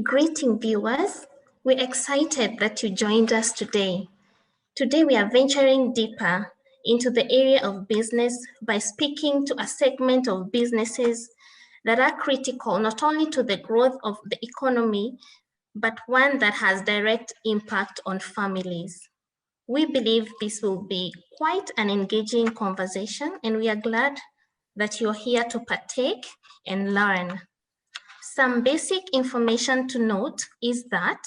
Greeting viewers, we're excited that you joined us today. Today we are venturing deeper into the area of business by speaking to a segment of businesses that are critical not only to the growth of the economy, but one that has direct impact on families. We believe this will be quite an engaging conversation, and we are glad that you're here to partake and learn. Some basic information to note is that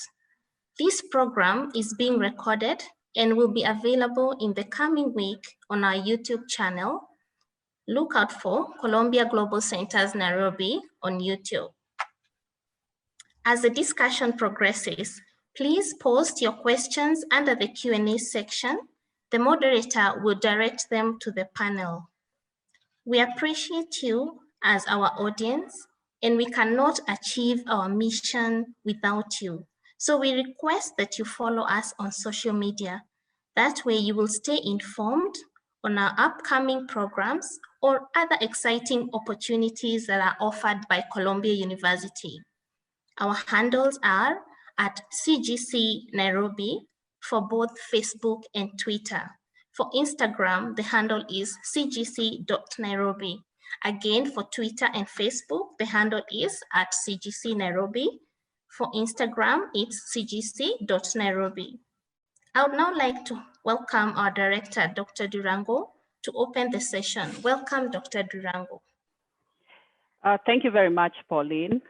this program is being recorded and will be available in the coming week on our YouTube channel. Look out for Columbia Global Centers Nairobi on YouTube. As the discussion progresses, please post your questions under the Q&A section. The moderator will direct them to the panel. We appreciate you as our audience, and we cannot achieve our mission without you. So we request that you follow us on social media. That way you will stay informed on our upcoming programs or other exciting opportunities that are offered by Columbia University. Our handles are at CGC Nairobi for both Facebook and Twitter. For Instagram, the handle is cgc.nairobi. Again, for Twitter and Facebook, the handle is at CGC Nairobi. For Instagram, it's cgc.nairobi. I would now like to welcome our director, Dr. Durango, to open the session. Welcome, Dr. Durango. Thank you very much, Pauline.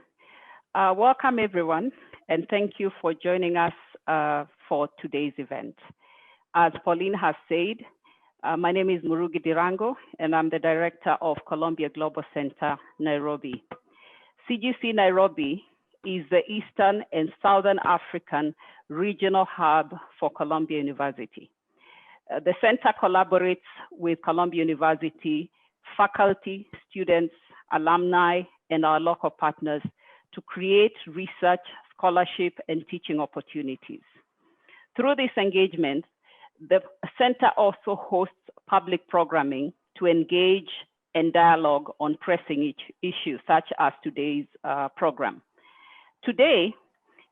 Welcome, everyone, and thank you for joining us for today's event. As Pauline has said, my name is Murugi Dirango, and I'm the director of Columbia Global Center, Nairobi. CGC Nairobi is the Eastern and Southern African regional hub for Columbia University. The center collaborates with Columbia University faculty, students, alumni, and our local partners to create research, scholarship, and teaching opportunities. Through this engagement, the center also hosts public programming to engage and dialogue on pressing issues such as today's program. Today,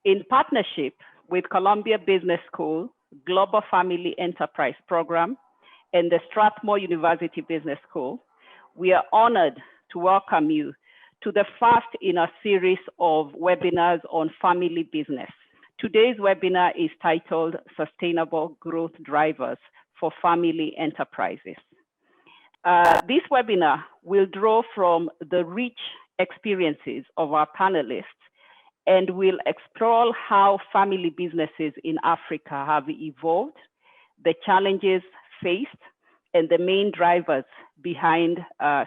in partnership with Columbia Business School, Global Family Enterprise Program, and the Strathmore University Business School, we are honored to welcome you to the first in a series of webinars on family business. Today's webinar is titled Sustainable Growth Drivers for Family Enterprises. This webinar will draw from the rich experiences of our panelists and will explore how family businesses in Africa have evolved, the challenges faced, and the main drivers behind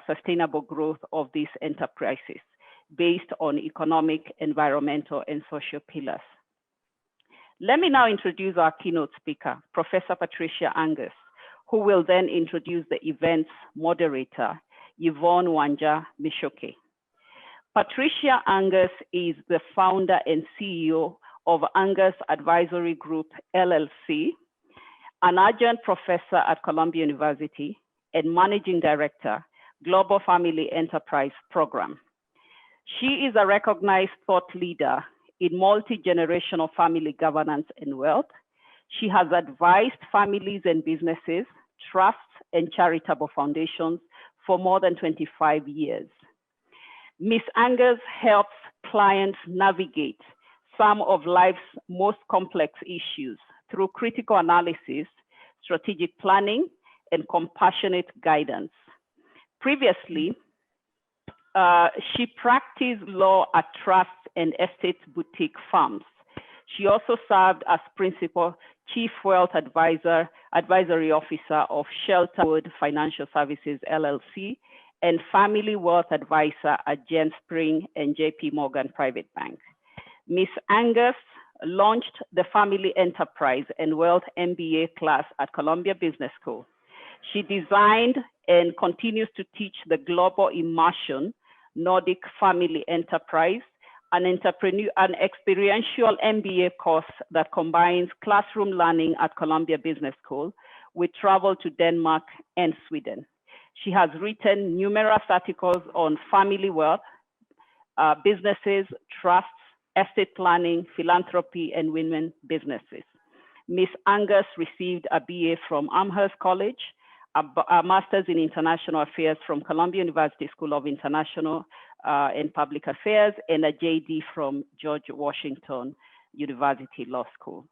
sustainable growth of these enterprises based on economic, environmental, and social pillars. Let me now introduce our keynote speaker, Professor Patricia Angus, who will then introduce the event's moderator, Yvonne Wanja Mashuki. Patricia Angus is the founder and CEO of Angus Advisory Group, LLC, an adjunct professor at Columbia University and managing director, Global Family Enterprise Program. She is a recognized thought leader in multi-generational family governance and wealth. She has advised families and businesses, trusts, and charitable foundations for more than 25 years. Ms. Angus helps clients navigate some of life's most complex issues through critical analysis, strategic planning, and compassionate guidance. Previously, she practiced law at trusts and estate boutique firms. She also served as principal chief wealth advisory officer of Shelterwood Financial Services, LLC, and family wealth advisor at Jen Spring and JP Morgan Private Bank. Ms. Angus launched the Family Enterprise and Wealth MBA class at Columbia Business School. She designed and continues to teach the Global Immersion Nordic Family Enterprise, an experiential MBA course that combines classroom learning at Columbia Business School with travel to Denmark and Sweden. She has written numerous articles on family wealth, businesses, trusts, estate planning, philanthropy, and women businesses. Ms. Angus received a BA from Amherst College, a master's in international affairs from Columbia University School of International and Public Affairs, and a JD from George Washington University Law School.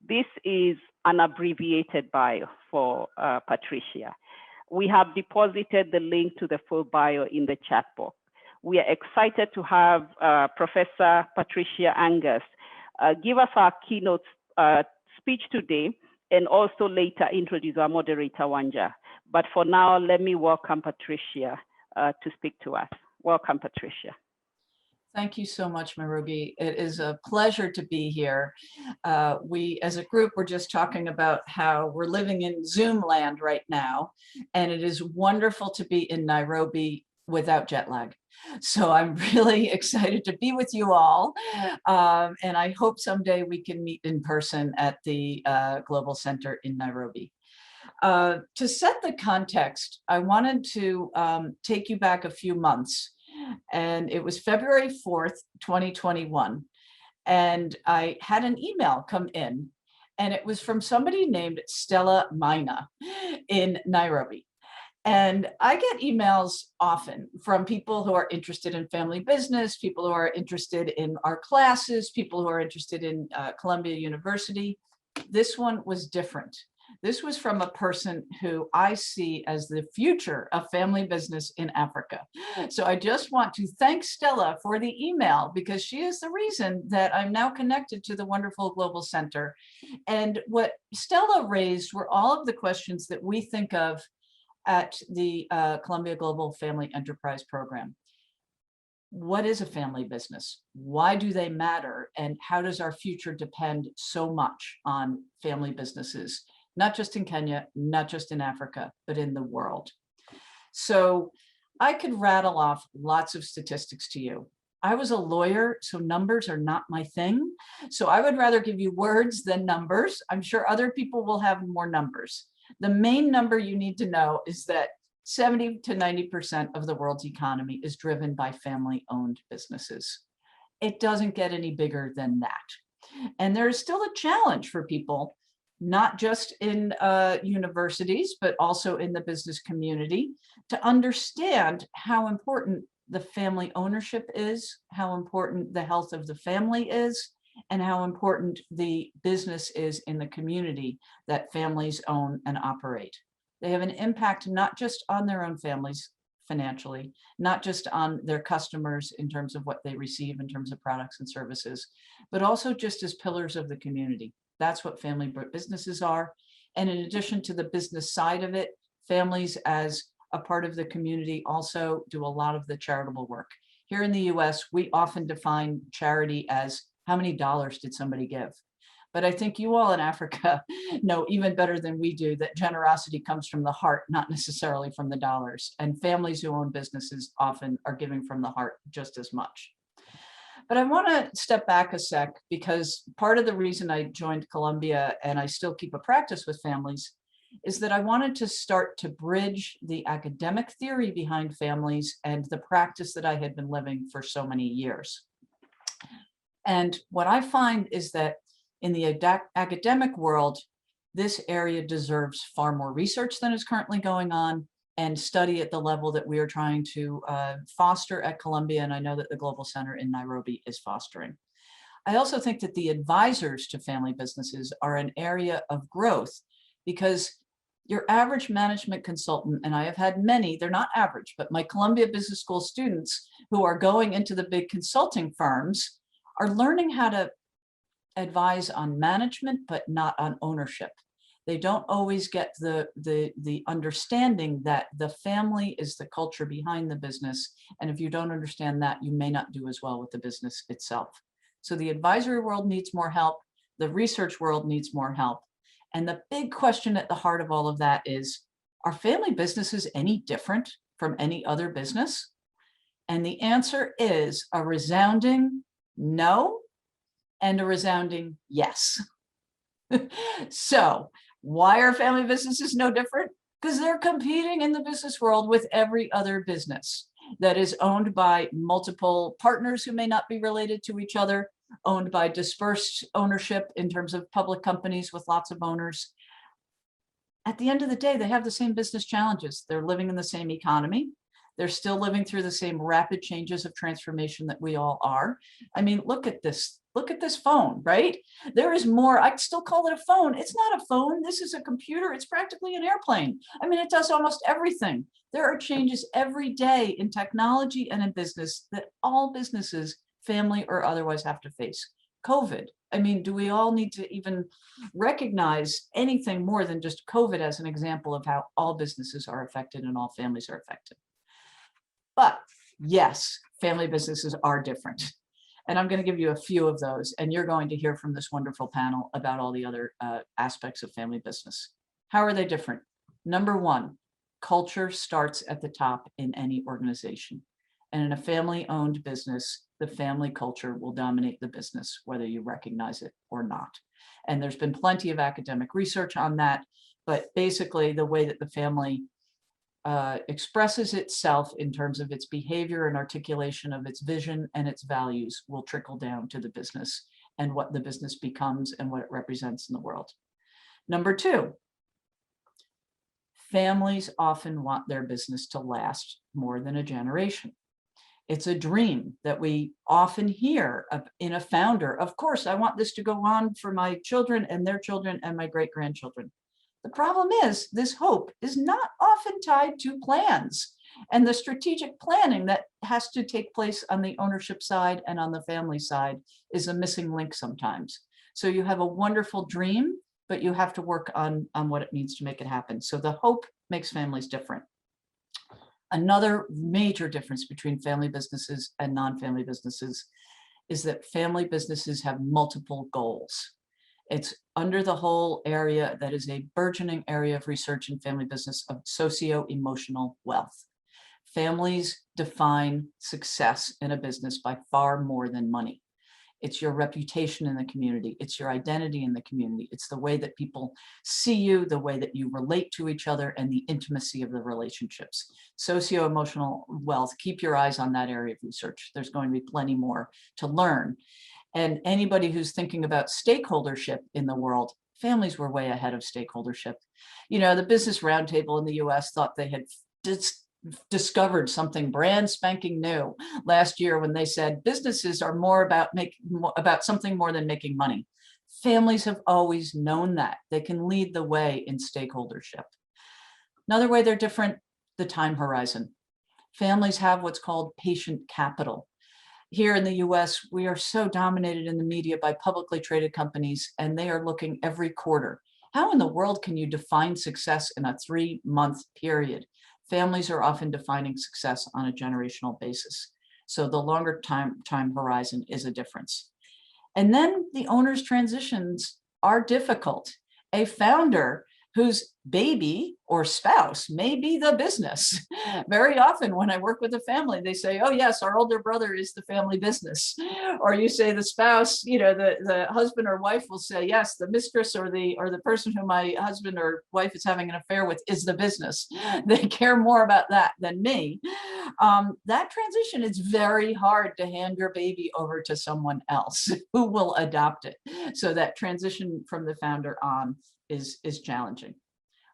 This is an abbreviated bio for Patricia. We have deposited the link to the full bio in the chat box. We are excited to have Professor Patricia Angus give us our keynote speech today, and also later introduce our moderator, Wanja. But for now, let me welcome Patricia to speak to us. Welcome, Patricia. Thank you so much, Marugi. It is a pleasure to be here. We, as a group, were just talking about how we're living in Zoom land right now, and it is wonderful to be in Nairobi without jet lag. So I'm really excited to be with you all, and I hope someday we can meet in person at the Global Center in Nairobi. To set the context, I wanted to take you back a few months, and it was February 4th, 2021, and I had an email come in, and it was from somebody named Stella Maina in Nairobi. And I get emails often from people who are interested in family business, people who are interested in our classes, people who are interested in Columbia University. This one was different. This was from a person who I see as the future of family business in Africa. So I just want to thank Stella for the email, because she is the reason that I'm now connected to the wonderful Global Center. And what Stella raised were all of the questions that we think of at the Columbia Global Family Enterprise Program. What is a family business? Why do they matter? And how does our future depend so much on family businesses, not just in Kenya, not just in Africa, but in the world? So I could rattle off lots of statistics to you. I was a lawyer, so numbers are not my thing. So I would rather give you words than numbers. I'm sure other people will have more numbers. The main number you need to know is that 70 to 90% of the world's economy is driven by family-owned businesses. It doesn't get any bigger than that. And there is still a challenge for people, not just in universities, but also in the business community, to understand how important the family ownership is, how important the health of the family is, and how important the business is in the community that families own and operate. They have an impact not just on their own families financially, not just on their customers in terms of what they receive in terms of products and services, but also just as pillars of the community. That's what family businesses are. And in addition to the business side of it, families as a part of the community also do a lot of the charitable work. Here in the US, we often define charity as how many dollars did somebody give? But I think you all in Africa know even better than we do that generosity comes from the heart, not necessarily from the dollars. And families who own businesses often are giving from the heart just as much. But I want to step back a sec, because part of the reason I joined Columbia, and I still keep a practice with families, is that I wanted to start to bridge the academic theory behind families and the practice that I had been living for so many years. And what I find is that in the academic world, this area deserves far more research than is currently going on, and study at the level that we are trying to foster at Columbia, and I know that the Global Center in Nairobi is fostering. I also think that the advisors to family businesses are an area of growth, because your average management consultant, and I have had many, they're not average, but my Columbia Business School students who are going into the big consulting firms are learning how to advise on management, but not on ownership. They don't always get the understanding that the family is the culture behind the business. And if you don't understand that, you may not do as well with the business itself. So the advisory world needs more help. The research world needs more help. And the big question at the heart of all of that is, are family businesses any different from any other business? And the answer is a resounding no and a resounding yes. So why are family businesses no different? Because they're competing in the business world with every other business that is owned by multiple partners who may not be related to each other, owned by dispersed ownership in terms of public companies with lots of owners. At the end of the day, they have the same business challenges. They're living in the same economy. They're still living through the same rapid changes of transformation that we all are. I mean, look at this. Look at this phone, right? There is more. I still call it a phone. It's not a phone. This is a computer. It's practically an airplane. I mean, it does almost everything. There are changes every day in technology and in business that all businesses, family or otherwise, have to face. COVID. I mean, do we all need to even recognize anything more than just COVID as an example of how all businesses are affected and all families are affected? But yes, family businesses are different. And I'm going to give you a few of those, and you're going to hear from this wonderful panel about all the other aspects of family business. How are they different? Number one, culture starts at the top in any organization. And in a family-owned business, the family culture will dominate the business, whether you recognize it or not. And there's been plenty of academic research on that, but basically the way that the family expresses itself in terms of its behavior and articulation of its vision and its values will trickle down to the business and what the business becomes and what it represents in the world. Number two, families often want their business to last more than a generation. It's a dream that we often hear in a founder. Of course, I want this to go on for my children and their children and my great-grandchildren. The problem is this hope is not often tied to plans and the strategic planning that has to take place on the ownership side and on the family side is a missing link sometimes. So you have a wonderful dream, but you have to work on what it means to make it happen. So the hope makes families different. Another major difference between family businesses and non-family businesses is that family businesses have multiple goals. It's under the whole area that is a burgeoning area of research in family business of socio-emotional wealth. Families define success in a business by far more than money. It's your reputation in the community. It's your identity in the community. It's the way that people see you, the way that you relate to each other, and the intimacy of the relationships. Socio-emotional wealth, keep your eyes on that area of research. There's going to be plenty more to learn. And anybody who's thinking about stakeholdership in the world, families were way ahead of stakeholdership. You know, the Business Roundtable in the US thought they had discovered something brand spanking new last year when they said businesses are more about something more than making money. Families have always known that. They can lead the way in stakeholdership. Another way they're different, the time horizon. Families have what's called patient capital. Here in the US, we are so dominated in the media by publicly traded companies, and they are looking every quarter. How in the world can you define success in a 3-month period? Families are often defining success on a generational basis. So the longer time horizon is a difference. And then the owner's transitions are difficult. A founder whose baby or spouse may be the business. Very often when I work with a family, they say, oh yes, our older brother is the family business. Or you say the spouse, you know, the husband or wife will say, yes, the mistress or the person who my husband or wife is having an affair with is the business. They care more about that than me. That transition is very hard to hand your baby over to someone else who will adopt it. So that transition from the founder on is challenging.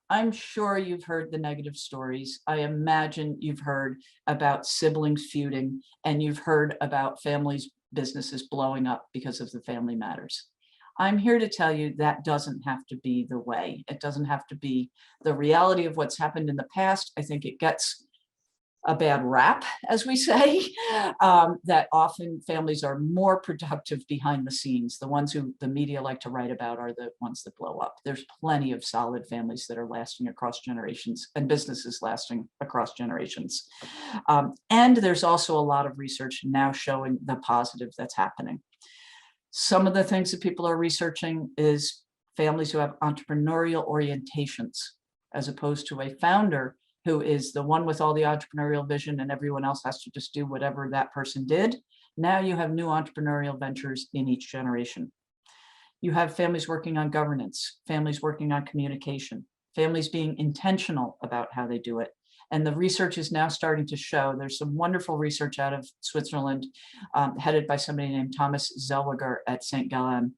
I'm sure you've heard the negative stories. I imagine you've heard about siblings feuding, and you've heard about families, businesses blowing up because of the family matters. I'm here to tell you that doesn't have to be the way. It doesn't have to be the reality of what's happened in the past. I think it gets a bad rap, as we say, that often families are more productive behind the scenes. The ones who the media like to write about are the ones that blow up. There's plenty of solid families that are lasting across generations and businesses lasting across generations. And there's also a lot of research now showing the positive that's happening. Some of the things that people are researching is families who have entrepreneurial orientations, as opposed to a founder who is the one with all the entrepreneurial vision and everyone else has to just do whatever that person did. Now you have new entrepreneurial ventures in each generation. You have families working on governance, families working on communication, families being intentional about how they do it, And the research is now starting to show, there's some wonderful research out of Switzerland, headed by somebody named Thomas Zellweger at St. Gallen.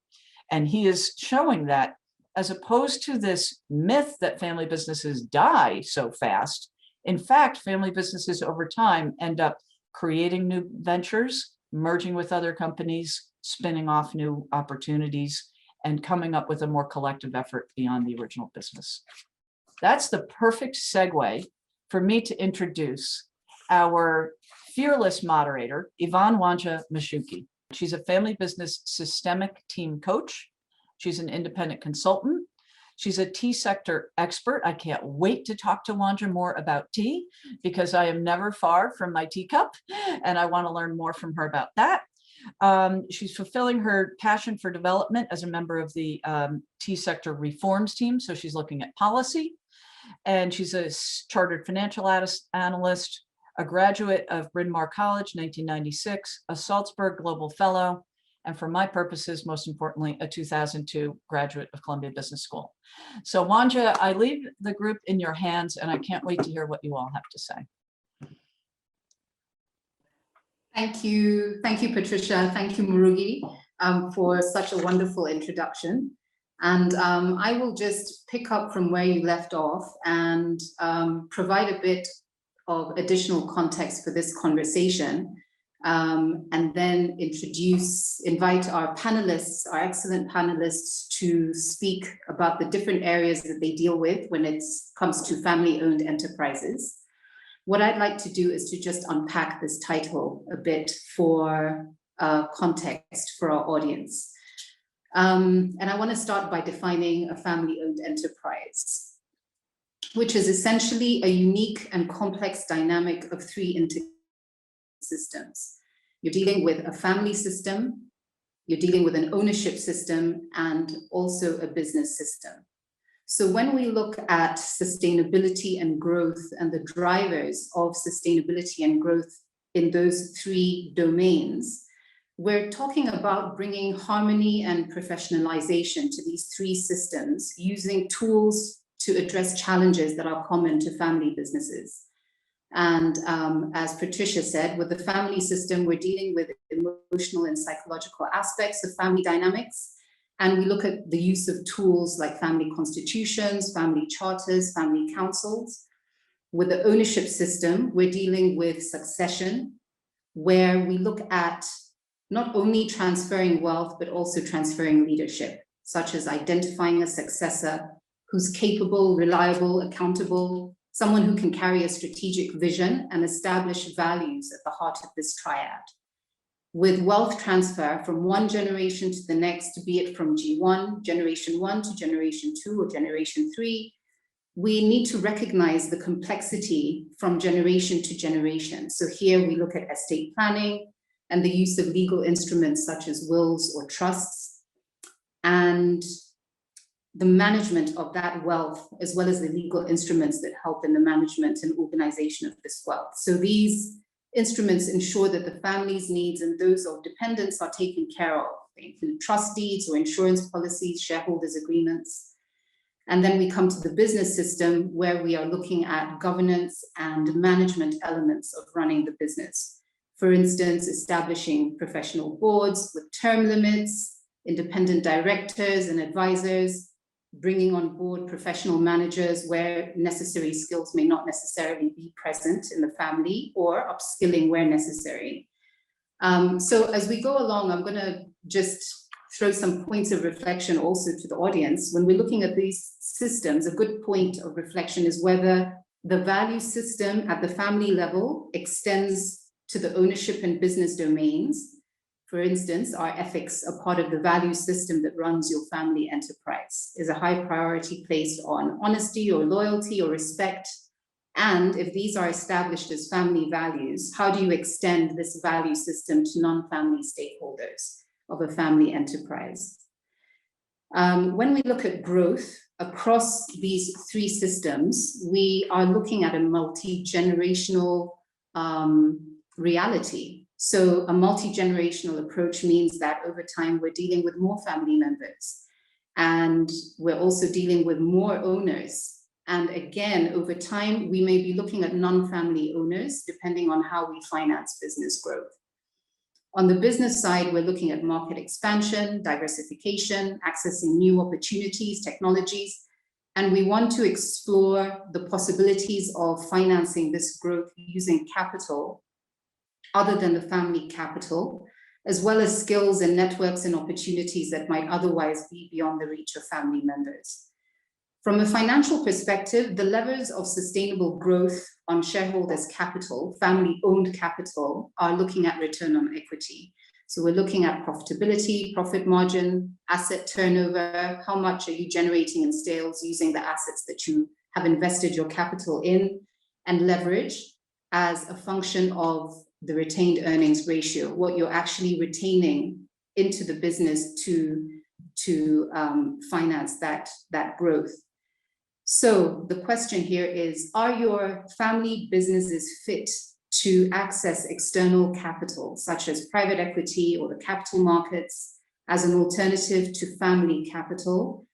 And he is showing that as opposed to this myth that family businesses die so fast, in fact, family businesses over time end up creating new ventures, merging with other companies, spinning off new opportunities, and coming up with a more collective effort beyond the original business. That's the perfect segue for me to introduce our fearless moderator, Yvonne Wanja Mashuki. She's a family business systemic team coach. She's an independent consultant. She's a tea sector expert. I can't wait to talk to Wanja more about tea because I am never far from my teacup and I want to learn more from her about that. She's fulfilling her passion for development as a member of the tea sector reforms team. So she's looking at policy, and she's a chartered financial analyst, a graduate of Bryn Mawr College, 1996, a Salzburg Global Fellow, and for my purposes, most importantly, a 2002 graduate of Columbia Business School. So Wanja, I leave the group in your hands, and I can't wait to hear what you all have to say. Thank you, Patricia. Thank you, Murugi, for such a wonderful introduction. And I will just pick up from where you left off and provide a bit of additional context for this conversation, and then invite our panelists, our excellent panelists, to speak about the different areas that they deal with when it comes to family-owned enterprises. What I'd like to do is to just unpack this title a bit for context for our audience. And I want to start by defining a family-owned enterprise, which is essentially a unique and complex dynamic of three integrated systems. You're dealing with a family system, you're dealing with an ownership system, and also a business system. So when we look at sustainability and growth and the drivers of sustainability and growth in those three domains, we're talking about bringing harmony and professionalization to these three systems using tools to address challenges that are common to family businesses. And as Patricia said, with the family system, we're dealing with emotional and psychological aspects of family dynamics. And we look at the use of tools like family constitutions, family charters, family councils. With the ownership system, we're dealing with succession, where we look at not only transferring wealth, but also transferring leadership, such as identifying a successor who's capable, reliable, accountable, someone who can carry a strategic vision and establish values at the heart of this triad. With wealth transfer from one generation to the next, be it from generation one to generation 2 or generation 3, we need to recognize the complexity from generation to generation. So here we look at estate planning and the use of legal instruments such as wills or trusts, and the management of that wealth, as well as the legal instruments that help in the management and organization of this wealth. So these instruments ensure that the family's needs and those of dependents are taken care of. They include trust deeds or insurance policies, shareholders agreements. And then we come to the business system, where we are looking at governance and management elements of running the business. For instance, establishing professional boards with term limits, independent directors and advisors, bringing on board professional managers where necessary skills may not necessarily be present in the family, or upskilling where necessary. So as we go along, I'm going to just throw some points of reflection also to the audience. When we're looking at these systems, a good point of reflection is whether the value system at the family level extends to the ownership and business domains. For instance, are ethics a part of the value system that runs your family enterprise? Is a high priority placed on honesty or loyalty or respect? And if these are established as family values, how do you extend this value system to non-family stakeholders of a family enterprise? When we look at growth across these three systems, we are looking at a multi-generational reality. So a multi-generational approach means that over time, we're dealing with more family members, and we're also dealing with more owners And again, over time, we may be looking at non-family owners, depending on how we finance business growth. On the business side, we're looking at market expansion, diversification, accessing new opportunities, technologies, and we want to explore the possibilities of financing this growth using capital other than the family capital, as well as skills and networks and opportunities that might otherwise be beyond the reach of family members. From a financial perspective, the levers of sustainable growth on shareholders' capital, family-owned capital, are looking at return on equity. So we're looking at profitability, profit margin, asset turnover, how much are you generating in sales using the assets that you have invested your capital in, and leverage as a function of the retained earnings ratio, what you're actually retaining into the business to finance that growth. So the question here is, are your family businesses fit to access external capital, such as private equity or the capital markets, as an alternative to family capital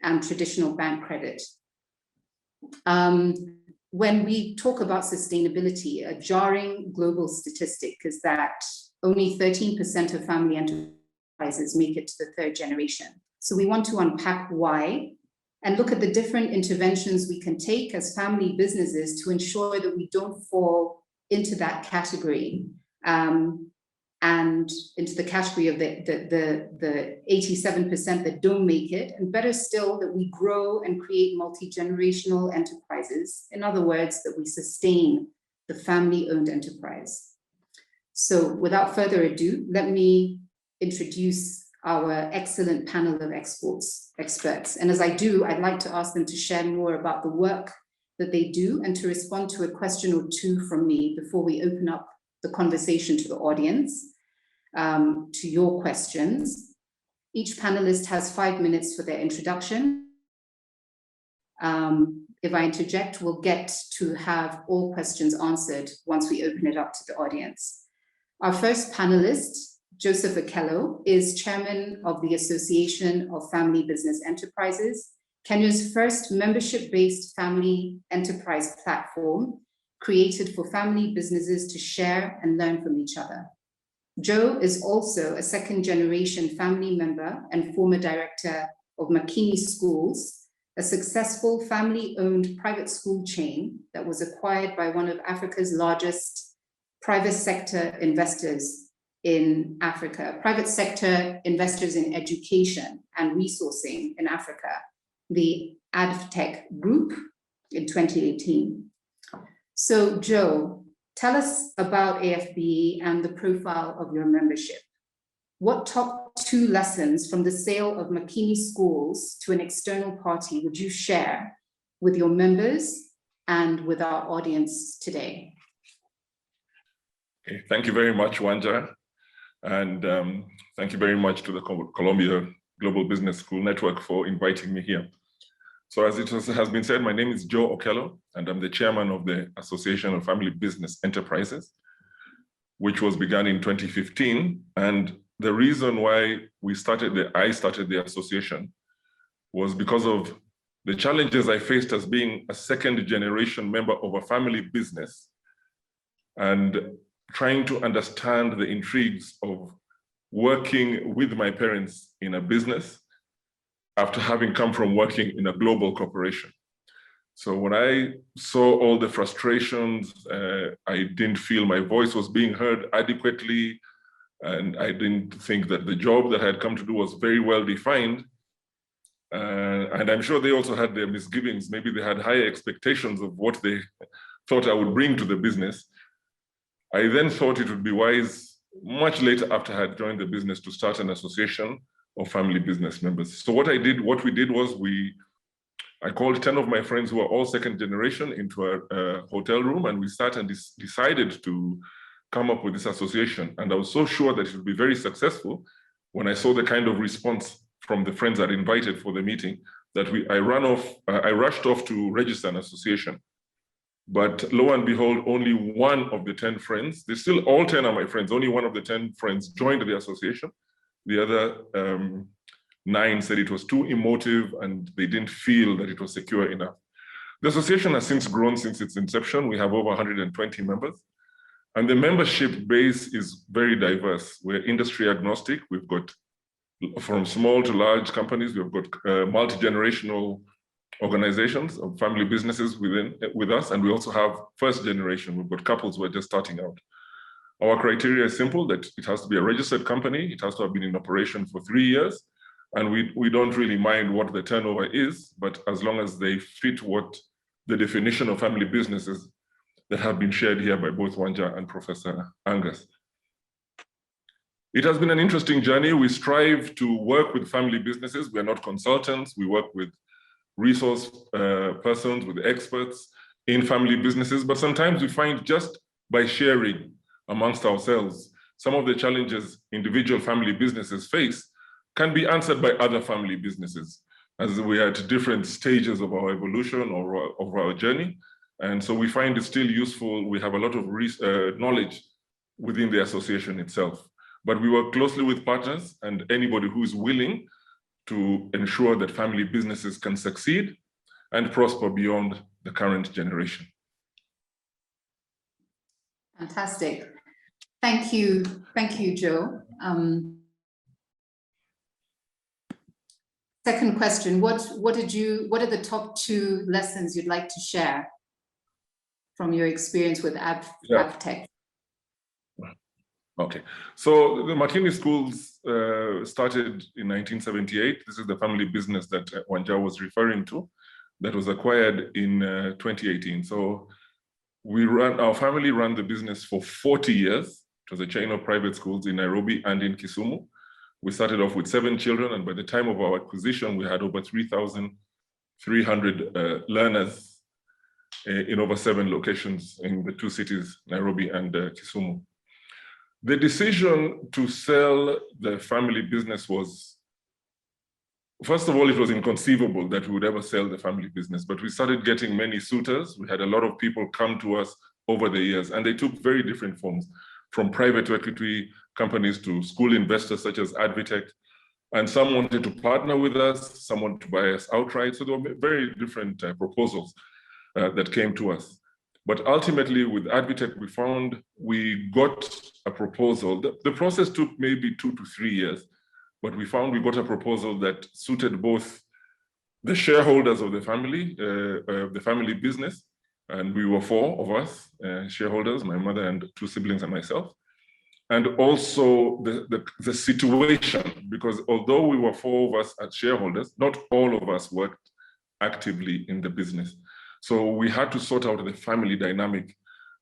and traditional bank credit? When we talk about sustainability, a jarring global statistic is that only 13% of family enterprises make it to the third generation. So we want to unpack why and look at the different interventions we can take as family businesses to ensure that we don't fall into that category and into the category of the 87% that don't make it, and better still, that we grow and create multi-generational enterprises. In other words, that we sustain the family-owned enterprise. So without further ado, let me introduce our excellent panel of experts. And as I do, I'd like to ask them to share more about the work that they do and to respond to a question or two from me before we open up the conversation to the audience, to your questions. Each panelist has 5 minutes for their introduction. If I interject, we'll get to have all questions answered once we open it up to the audience. Our first panelist, Joseph Okello, is chairman of the Association of Family Business Enterprises, Kenya's first membership-based family enterprise platform created for family businesses to share and learn from each other. Joe is also a second-generation family member and former director of Makini Schools, a successful family-owned private school chain that was acquired by one of Africa's largest private sector investors in Africa, private sector investors in education and resourcing in Africa, the AdTech Group, in 2018. So Joe, tell us about AFBE and the profile of your membership. What top 2 lessons from the sale of Makini Schools to an external party would you share with your members and with our audience today? Okay, thank you very much, Wanja. And thank you very much to the Columbia Global Business School Network for inviting me here. So as it has been said, my name is Joe Okello, and I'm the chairman of the Association of Family Business Enterprises, which was begun in 2015. And the reason why I started the association was because of the challenges I faced as being a second-generation member of a family business and trying to understand the intrigues of working with my parents in a business after having come from working in a global corporation. So when I saw all the frustrations, I didn't feel my voice was being heard adequately, and I didn't think that the job that I had come to do was very well defined. And I'm sure they also had their misgivings. Maybe they had higher expectations of what they thought I would bring to the business. I then thought it would be wise, much later after I had joined the business, to start an association of family business members. So what we did was I called 10 of my friends who were all second generation into a hotel room, and we sat and decided to come up with this association. And I was so sure that it would be very successful when I saw the kind of response from the friends I'd invited for the meeting that I rushed off to register an association. But lo and behold, only one of the 10 friends, they still all 10 are my friends, only one of the 10 friends joined the association. The other 9 said it was too emotive and they didn't feel that it was secure enough. The association has since grown since its inception. We have over 120 members. And the membership base is very diverse. We're industry agnostic. We've got from small to large companies. We've got multi-generational organizations of family businesses with us. And we also have first generation. We've got couples who are just starting out. Our criteria is simple, that it has to be a registered company. It has to have been in operation for 3 years. And we don't really mind what the turnover is, but as long as they fit what the definition of family businesses that have been shared here by both Wanja and Professor Angus. It has been an interesting journey. We strive to work with family businesses. We are not consultants. We work with resource persons, with experts in family businesses, but sometimes we find just by sharing amongst ourselves, some of the challenges individual family businesses face can be answered by other family businesses, as we are at different stages of our evolution or of our journey. And so we find it still useful. We have a lot of knowledge within the association itself. But we work closely with partners and anybody who is willing to ensure that family businesses can succeed and prosper beyond the current generation. Fantastic. Thank you, Joe. Second question, what are the top 2 lessons you'd like to share from your experience with AvTech? Okay, so the Martini schools started in 1978. This is the family business that Wanja was referring to, that was acquired in 2018. So our family ran the business for 40 years. It was a chain of private schools in Nairobi and in Kisumu. We started off with 7 children, and by the time of our acquisition, we had over 3,300 learners in over 7 locations in the 2 cities, Nairobi and Kisumu. The decision to sell the family business was, first of all, it was inconceivable that we would ever sell the family business, but we started getting many suitors. We had a lot of people come to us over the years, and they took very different forms, from private equity companies to school investors such as Advitech. And some wanted to partner with us, some wanted to buy us outright. So there were very different proposals that came to us. But ultimately, with Advitech, we got a proposal. The process took maybe 2 to 3 years, but we got a proposal that suited both the shareholders of the family business, and we were 4 of us shareholders, my mother and 2 siblings and myself, and also the situation, because although we were 4 of us as shareholders, not all of us worked actively in the business. So we had to sort out the family dynamic.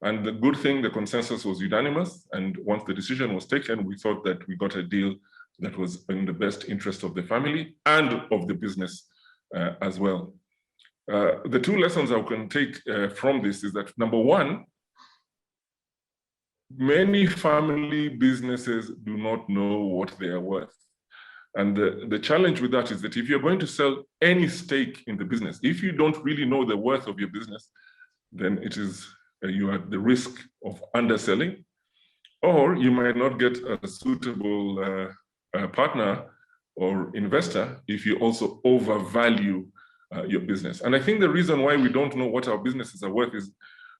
And the good thing, the consensus was unanimous. And once the decision was taken, we thought that we got a deal that was in the best interest of the family and of the business as well. The 2 lessons I can take from this is that, number 1, many family businesses do not know what they are worth. And the challenge with that is that if you're going to sell any stake in the business, if you don't really know the worth of your business, then it is you are at the risk of underselling, or you might not get a suitable partner or investor if you also overvalue your business. And I think the reason why we don't know what our businesses are worth is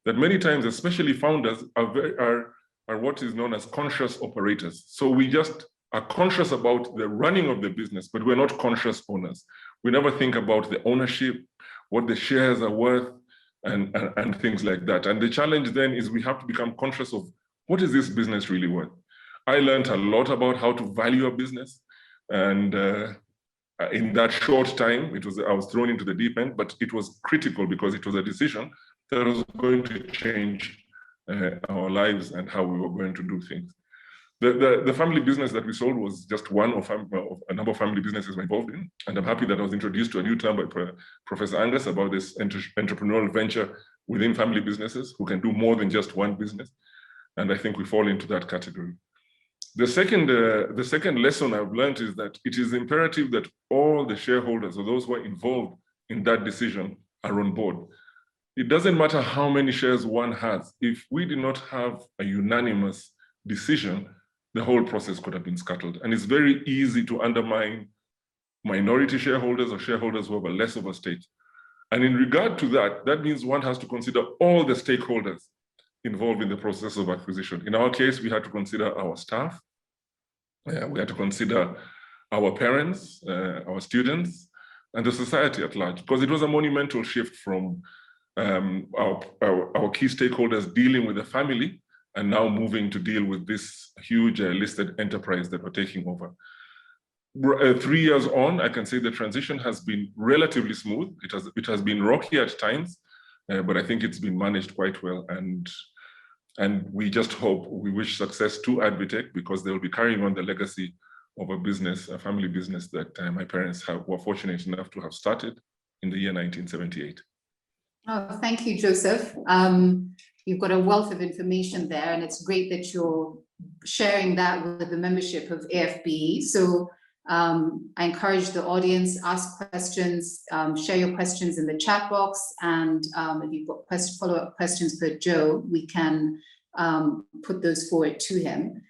that many times, especially founders, are what is known as conscious operators. So we just are conscious about the running of the business, but we're not conscious owners. We never think about the ownership, what the shares are worth, and things like that. And the challenge then is we have to become conscious of what is this business really worth. I learned a lot about how to value a business, and in that short time, I was thrown into the deep end, but it was critical because it was a decision that was going to change our lives and how we were going to do things. The family business that we sold was just one of a number of family businesses we're involved in. And I'm happy that I was introduced to a new term by Professor Angus about this entrepreneurial venture within family businesses who can do more than just one business. And I think we fall into that category. The second lesson I've learned is that it is imperative that all the shareholders or those who are involved in that decision are on board. It doesn't matter how many shares one has. If we did not have a unanimous decision, the whole process could have been scuttled. And it's very easy to undermine minority shareholders or shareholders who have a less of a stake. And in regard to that, that means one has to consider all the stakeholders involved in the process of acquisition. In our case, we had to consider our staff, we had to consider our parents, our students, and the society at large, because it was a monumental shift from our key stakeholders dealing with the family and now moving to deal with this huge listed enterprise that we're taking over. 3 years on, I can say the transition has been relatively smooth. It has been rocky at times, but I think it's been managed quite well. And we just hope, we wish success to Advitech, because they'll be carrying on the legacy of a business, a family business that my parents were fortunate enough to have started in the year 1978. Oh, thank you, Joseph. You've got a wealth of information there, and it's great that you're sharing that with the membership of AFBE. So I encourage the audience, ask questions, share your questions in the chat box, and if you've got follow-up questions for Joe, we can put those forward to him.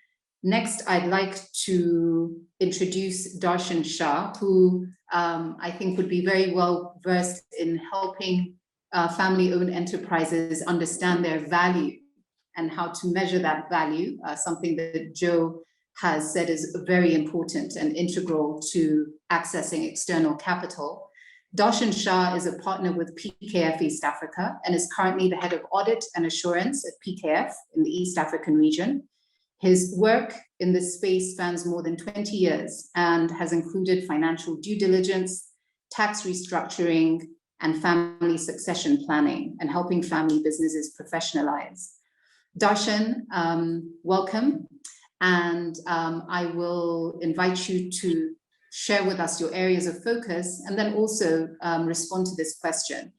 Next, I'd like to introduce Darshan Shah, who I think would be very well versed in helping family-owned enterprises understand their value and how to measure that value, something that Joe has said is very important and integral to accessing external capital. Darshan Shah is a partner with PKF East Africa and is currently the head of audit and assurance at PKF in the East African region. His work in this space spans more than 20 years and has included financial due diligence, tax restructuring, and family succession planning, and helping family businesses professionalize. Darshan, welcome. And I will invite you to share with us your areas of focus and then also respond to this question.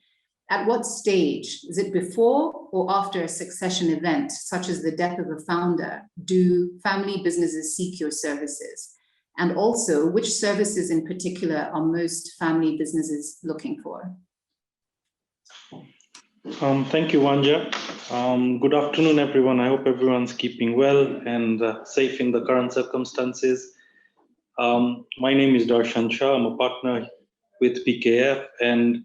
At what stage, is it before or after a succession event, such as the death of a founder, do family businesses seek your services? And also, which services in particular are most family businesses looking for? Thank you, Wanja. Good afternoon, everyone. I hope everyone's keeping well and safe in the current circumstances. My name is Darshan Shah. I'm a partner with PKF, and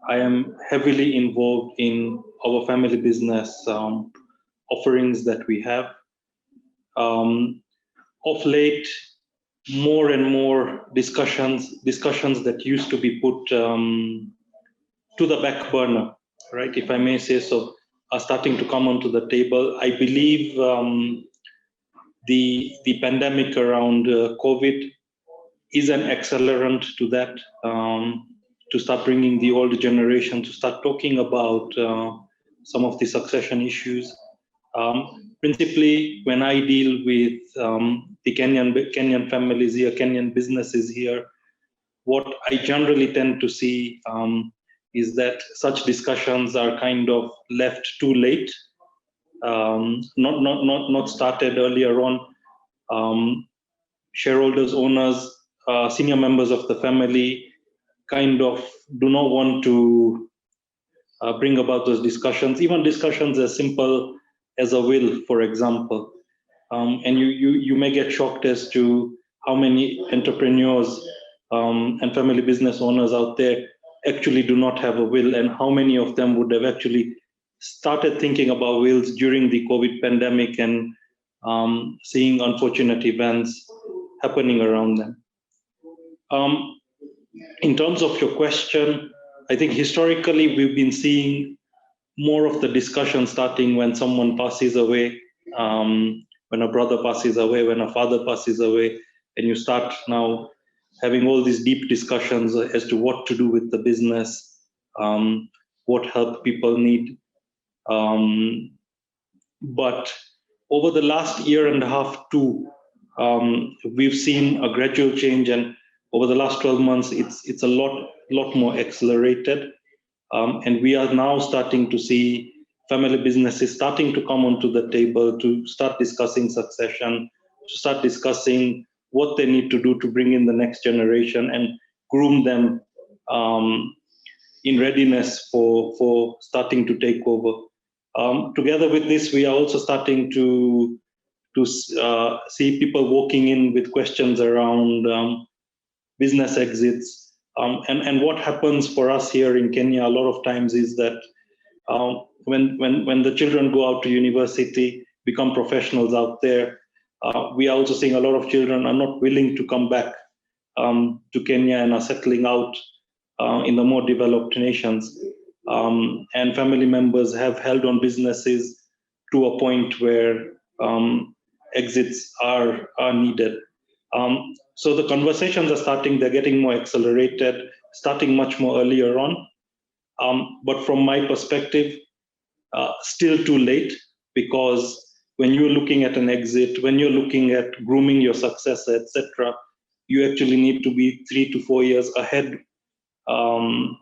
I am heavily involved in our family business offerings that we have. Of late, more and more discussions that used to be put to the back burner, right, if I may say so, are starting to come onto the table. I believe the pandemic around COVID is an accelerant to that, to start bringing the older generation to start talking about some of the succession issues. Principally, when I deal with the Kenyan families here, Kenyan businesses here, what I generally tend to see is that such discussions are kind of left too late, not started earlier on. Shareholders, owners, senior members of the family kind of do not want to bring about those discussions, even discussions as simple as a will, for example. And you may get shocked as to how many entrepreneurs and family business owners out there actually do not have a will, and how many of them would have actually started thinking about wills during the COVID pandemic and seeing unfortunate events happening around them. In terms of your question, I think historically we've been seeing more of the discussion starting when someone passes away, when a brother passes away, when a father passes away, and you start now having all these deep discussions as to what to do with the business, what help people need. But over the last year and a half too, we've seen a gradual change, and over the last 12 months, it's a lot more accelerated. And we are now starting to see family businesses starting to come onto the table to start discussing succession, to start discussing what they need to do to bring in the next generation and groom them in readiness for starting to take over. Together with this, we are also starting to see people walking in with questions around business exits, And what happens for us here in Kenya a lot of times is that when the children go out to university, become professionals out there, we are also seeing a lot of children are not willing to come back to Kenya and are settling out in the more developed nations. And family members have held on businesses to a point where exits are needed. So the conversations are starting, they're getting more accelerated, starting much more earlier on. But from my perspective, still too late, because when you're looking at an exit, when you're looking at grooming your successor, etc., you actually need to be 3 to 4 years ahead and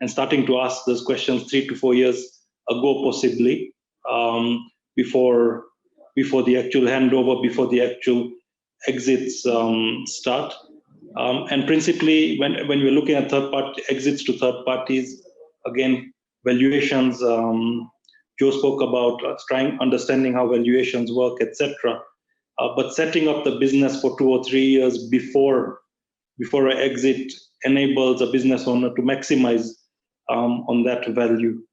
starting to ask those questions 3 to 4 years ago, possibly, before the actual handover, before the actual exits start. And principally, when we're looking at exits to third parties, again, valuations. Joe spoke about understanding how valuations work, etc. But setting up the business for 2 or 3 years before an exit enables a business owner to maximize on that value.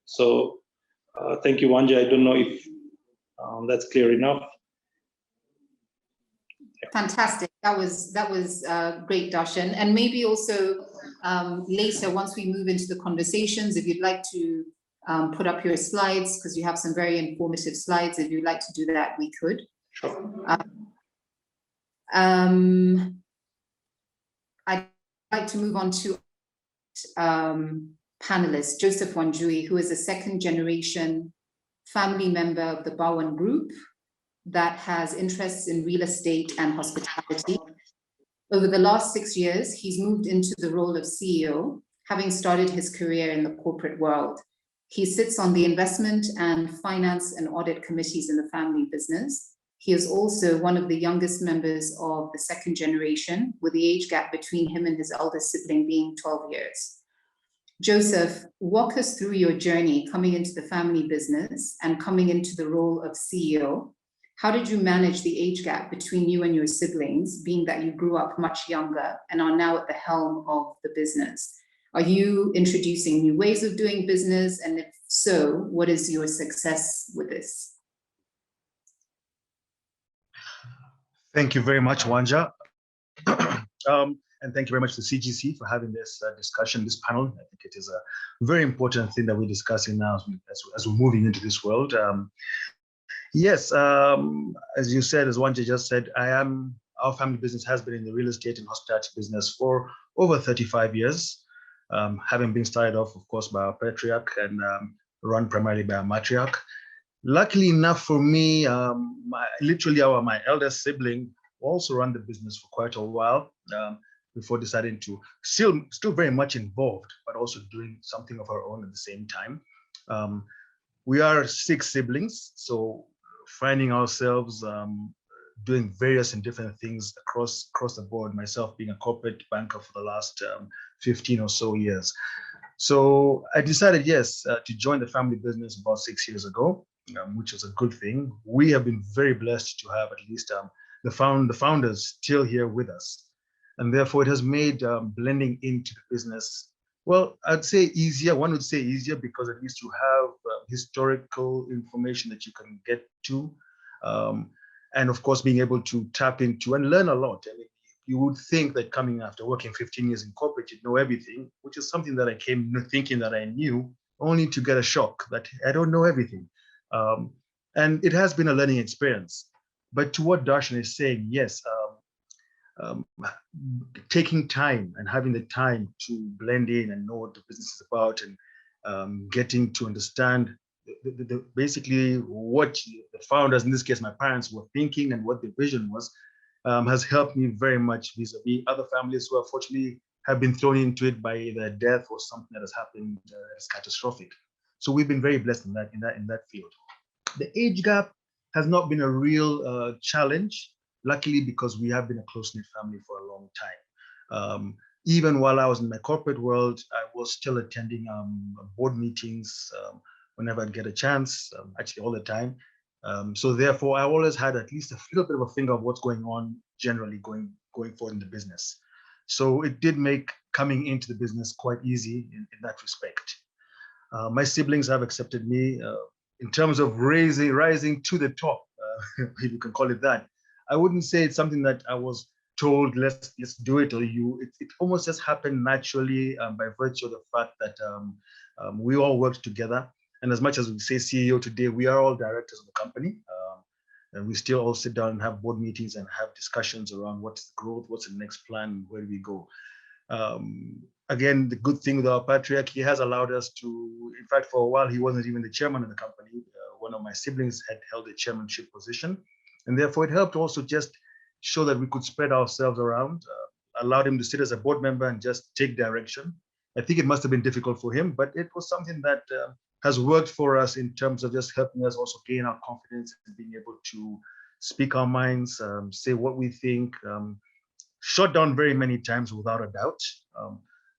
So thank you, Wanja. I don't know if that's clear enough. Fantastic. That was great, Darshan. And maybe also later, once we move into the conversations, if you'd like to put up your slides, because you have some very informative slides, if you'd like to do that, we could. Sure. I'd like to move on to panelist Joseph Wanjuy, who is a second-generation family member of the Bowen Group that has interests in real estate and hospitality. Over the last 6 years, he's moved into the role of CEO, having started his career in the corporate world. He sits on the investment and finance and audit committees in the family business. He is also one of the youngest members of the second generation, with the age gap between him and his eldest sibling being 12 years. Joseph, walk us through your journey coming into the family business and coming into the role of CEO. How did you manage the age gap between you and your siblings, being that you grew up much younger and are now at the helm of the business? Are you introducing new ways of doing business? And if so, what is your success with this? Thank you very much, Wanja. And thank you very much to CGC for having this discussion, this panel. I think it is a very important thing that we're discussing now as we're moving into this world. Yes, as you said, as Wanja just said, our family business has been in the real estate and hospitality business for over 35 years, having been started off, of course, by our patriarch and run primarily by our matriarch. Luckily enough for me, my eldest sibling also ran the business for quite a while before deciding to still very much involved, but also doing something of her own at the same time. We are 6 siblings, so finding ourselves doing various and different things across the board, myself being a corporate banker for the last 15 or so years. So I decided, yes, to join the family business about 6 years ago, which was a good thing. We have been very blessed to have at least the founders still here with us. And therefore it has made blending into the business, well, I'd say easier. One would say easier because at least you have historical information that you can get to. And of course, being able to tap into and learn a lot. I mean, you would think that coming after working 15 years in corporate, you'd know everything, which is something that I came thinking that I knew, only to get a shock that I don't know everything. And it has been a learning experience. But to what Darshan is saying, yes, taking time and having the time to blend in and know what the business is about and getting to understand basically what the founders, in this case my parents, were thinking and what the vision was, has helped me very much vis-a-vis other families who unfortunately have been thrown into it by either death or something that has happened as catastrophic. So we've been very blessed in that field. The age gap has not been a real challenge, luckily, because we have been a close-knit family for a long time. Even while I was in my corporate world, I was still attending board meetings whenever I'd get a chance, actually all the time. So therefore, I always had at least a little bit of a finger of what's going on generally going forward in the business. So it did make coming into the business quite easy in that respect. My siblings have accepted me in terms of rising to the top, if you can call it that. I wouldn't say it's something that I was told, let's do it, or it almost just happened naturally by virtue of the fact that we all worked together. And as much as we say CEO today, we are all directors of the company. And we still all sit down and have board meetings and have discussions around what's the growth, what's the next plan, where do we go. Again, the good thing with our patriarch, he has allowed us to, in fact, for a while, he wasn't even the chairman of the company. One of my siblings had held a chairmanship position. And therefore it helped also just show that we could spread ourselves around, allowed him to sit as a board member and just take direction. I think it must have been difficult for him, but it was something that has worked for us in terms of just helping us also gain our confidence and being able to speak our minds, say what we think, shot down very many times without a doubt.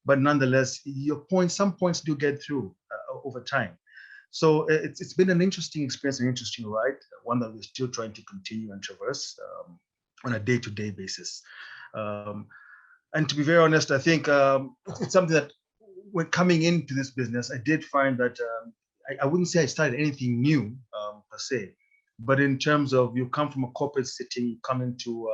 But nonetheless, some points do get through over time. So it's been an interesting experience, an interesting ride, one that we're still trying to continue and traverse on a day-to-day basis. And to be very honest, I think it's something that when coming into this business, I did find that I wouldn't say I started anything new per se, but in terms of you come from a corporate setting, you come into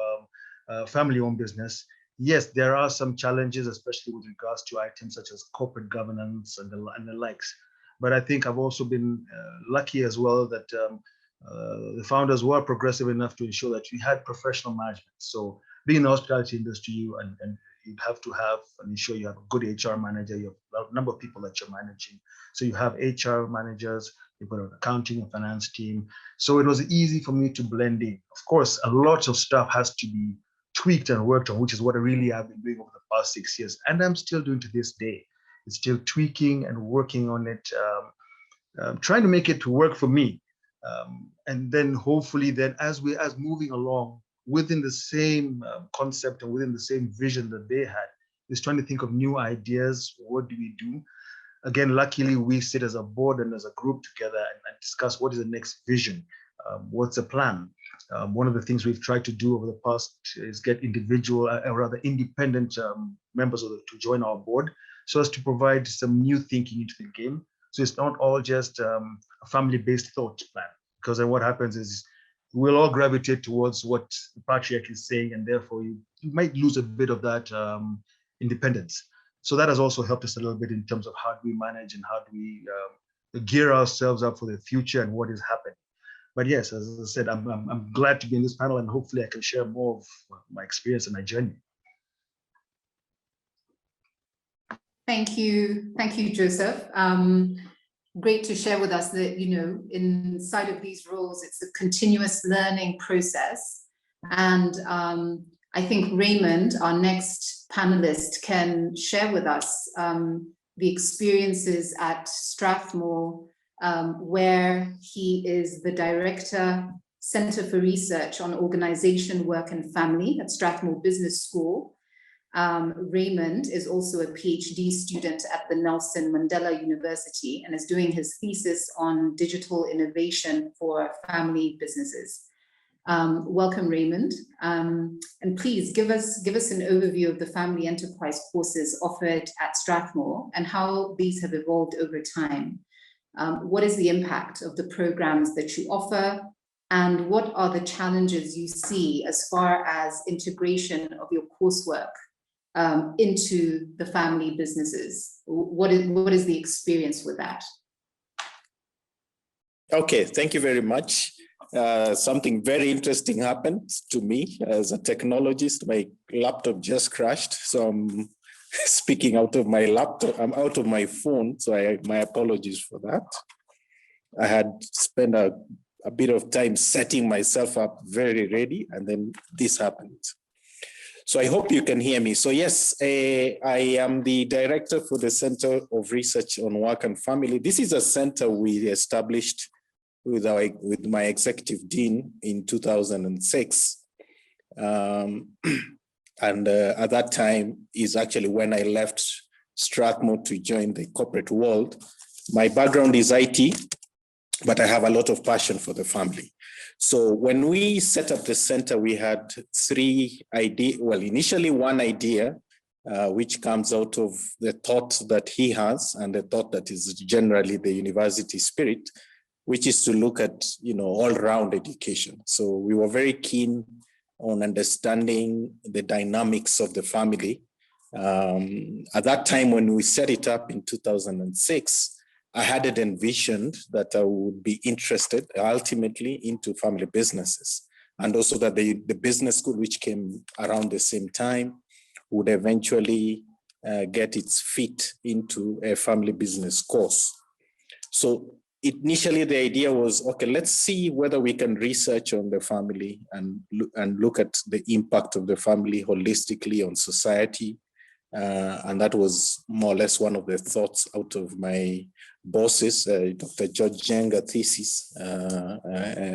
a family-owned business, yes, there are some challenges, especially with regards to items such as corporate governance and the likes. But I think I've also been lucky as well that the founders were progressive enough to ensure that we had professional management. So being in the hospitality industry, and you have to have and ensure you have a good HR manager, you have a number of people that you're managing. So you have HR managers, you've got an accounting and finance team. So it was easy for me to blend in. Of course, a lot of stuff has to be tweaked and worked on, which is what I really have been doing over the past 6 years. And I'm still doing to this day. It's still tweaking and working on it, trying to make it work for me. And then hopefully then as moving along within the same concept and within the same vision that they had, is trying to think of new ideas. What do we do? Again, luckily we sit as a board and as a group together and discuss what is the next vision, what's the plan. One of the things we've tried to do over the past is get individual, or rather independent members to join our board, so as to provide some new thinking into the game. So it's not all just a family-based thought plan, because then what happens is we'll all gravitate towards what the patriarch is saying, and therefore you might lose a bit of that independence. So that has also helped us a little bit in terms of how do we manage and how do we gear ourselves up for the future and what is happening. But yes, as I said, I'm glad to be in this panel, and hopefully I can share more of my experience and my journey. Thank you, Joseph. Great to share with us that, inside of these roles, it's a continuous learning process. And I think Raymond, our next panelist, can share with us the experiences at Strathmore, where he is the Director, Center for Research on Organization, Work and Family at Strathmore Business School. Raymond is also a PhD student at the Nelson Mandela University and is doing his thesis on digital innovation for family businesses. Welcome, Raymond. And please give us an overview of the family enterprise courses offered at Strathmore and how these have evolved over time. What is the impact of the programs that you offer? And what are the challenges you see as far as integration of your coursework into the family businesses? What is the experience with that? Okay, thank you very much. Something very interesting happened to me as a technologist. My laptop just crashed, so I'm speaking out of my laptop. I'm out of my phone, so my apologies for that. I had spent a bit of time setting myself up very ready, and then this happened. So I hope you can hear me. So yes, I am the director for the Center of Research on Work and Family. This is a center we established with my executive dean in 2006. And at that time is actually when I left Strathmore to join the corporate world. My background is IT, but I have a lot of passion for the family. So when we set up the center, we had three ideas. Well, initially one idea which comes out of the thought that he has and the thought that is generally the university spirit, which is to look at, all-round education. So we were very keen on understanding the dynamics of the family. At that time, when we set it up in 2006, I had it envisioned that I would be interested ultimately into family businesses, and also that the business school, which came around the same time, would eventually get its feet into a family business course. So initially the idea was, okay, let's see whether we can research on the family and look at the impact of the family holistically on society. And that was more or less one of the thoughts out of my bosses, Dr. George Jenga thesis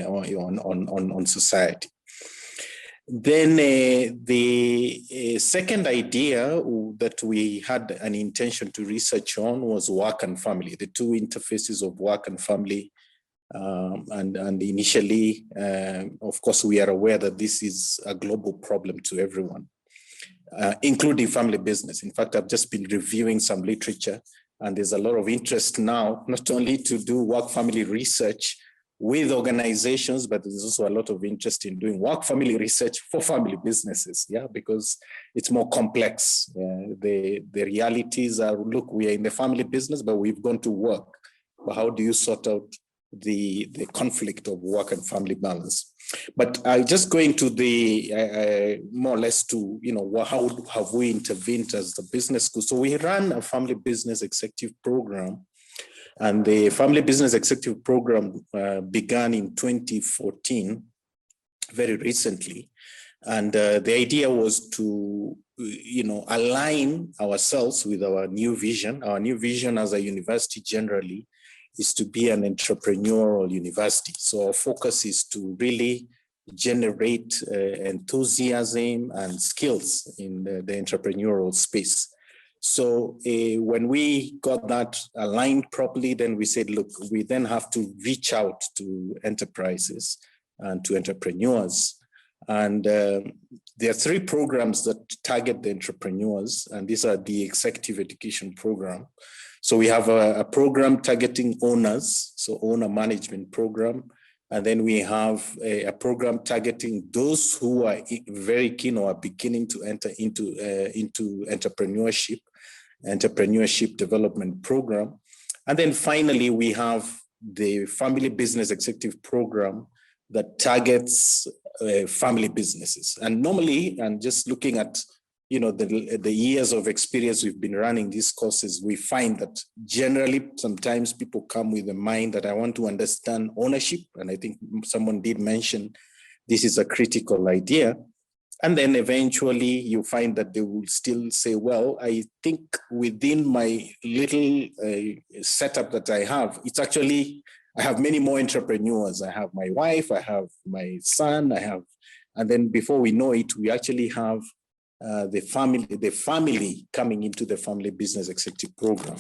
on society. Then the second idea that we had an intention to research on was work and family, the two interfaces of work and family. And initially, of course, we are aware that this is a global problem to everyone, including family business. In fact, I've just been reviewing some literature, and there's a lot of interest now, not only to do work-family research with organizations, but there's also a lot of interest in doing work-family research for family businesses, because it's more complex. The realities are, look, we are in the family business, but we've gone to work. But how do you sort out the conflict of work and family balance? But I'll just go into the more or less to, how have we intervened as the business school? So we ran a family business executive program, and the family business executive program began in 2014, very recently. And the idea was to, align ourselves with our new vision. Our new vision as a university generally is to be an entrepreneurial university. So our focus is to really generate enthusiasm and skills in the entrepreneurial space. So when we got that aligned properly, then we said, look, we then have to reach out to enterprises and to entrepreneurs. And there are three programs that target the entrepreneurs, and these are the executive education program. So we have a program targeting owners, so owner management program. And then we have a program targeting those who are very keen or are beginning to enter into entrepreneurship development program. And then finally, we have the family business executive program that targets family businesses. And normally, and just looking at the years of experience we've been running these courses, we find that generally sometimes people come with a mind that I want to understand ownership. And I think someone did mention this is a critical idea. And then eventually you find that they will still say, well, I think within my little setup that I have, it's actually, I have many more entrepreneurs. I have my wife, I have my son, and then before we know it, we actually have the family coming into the family business executive program.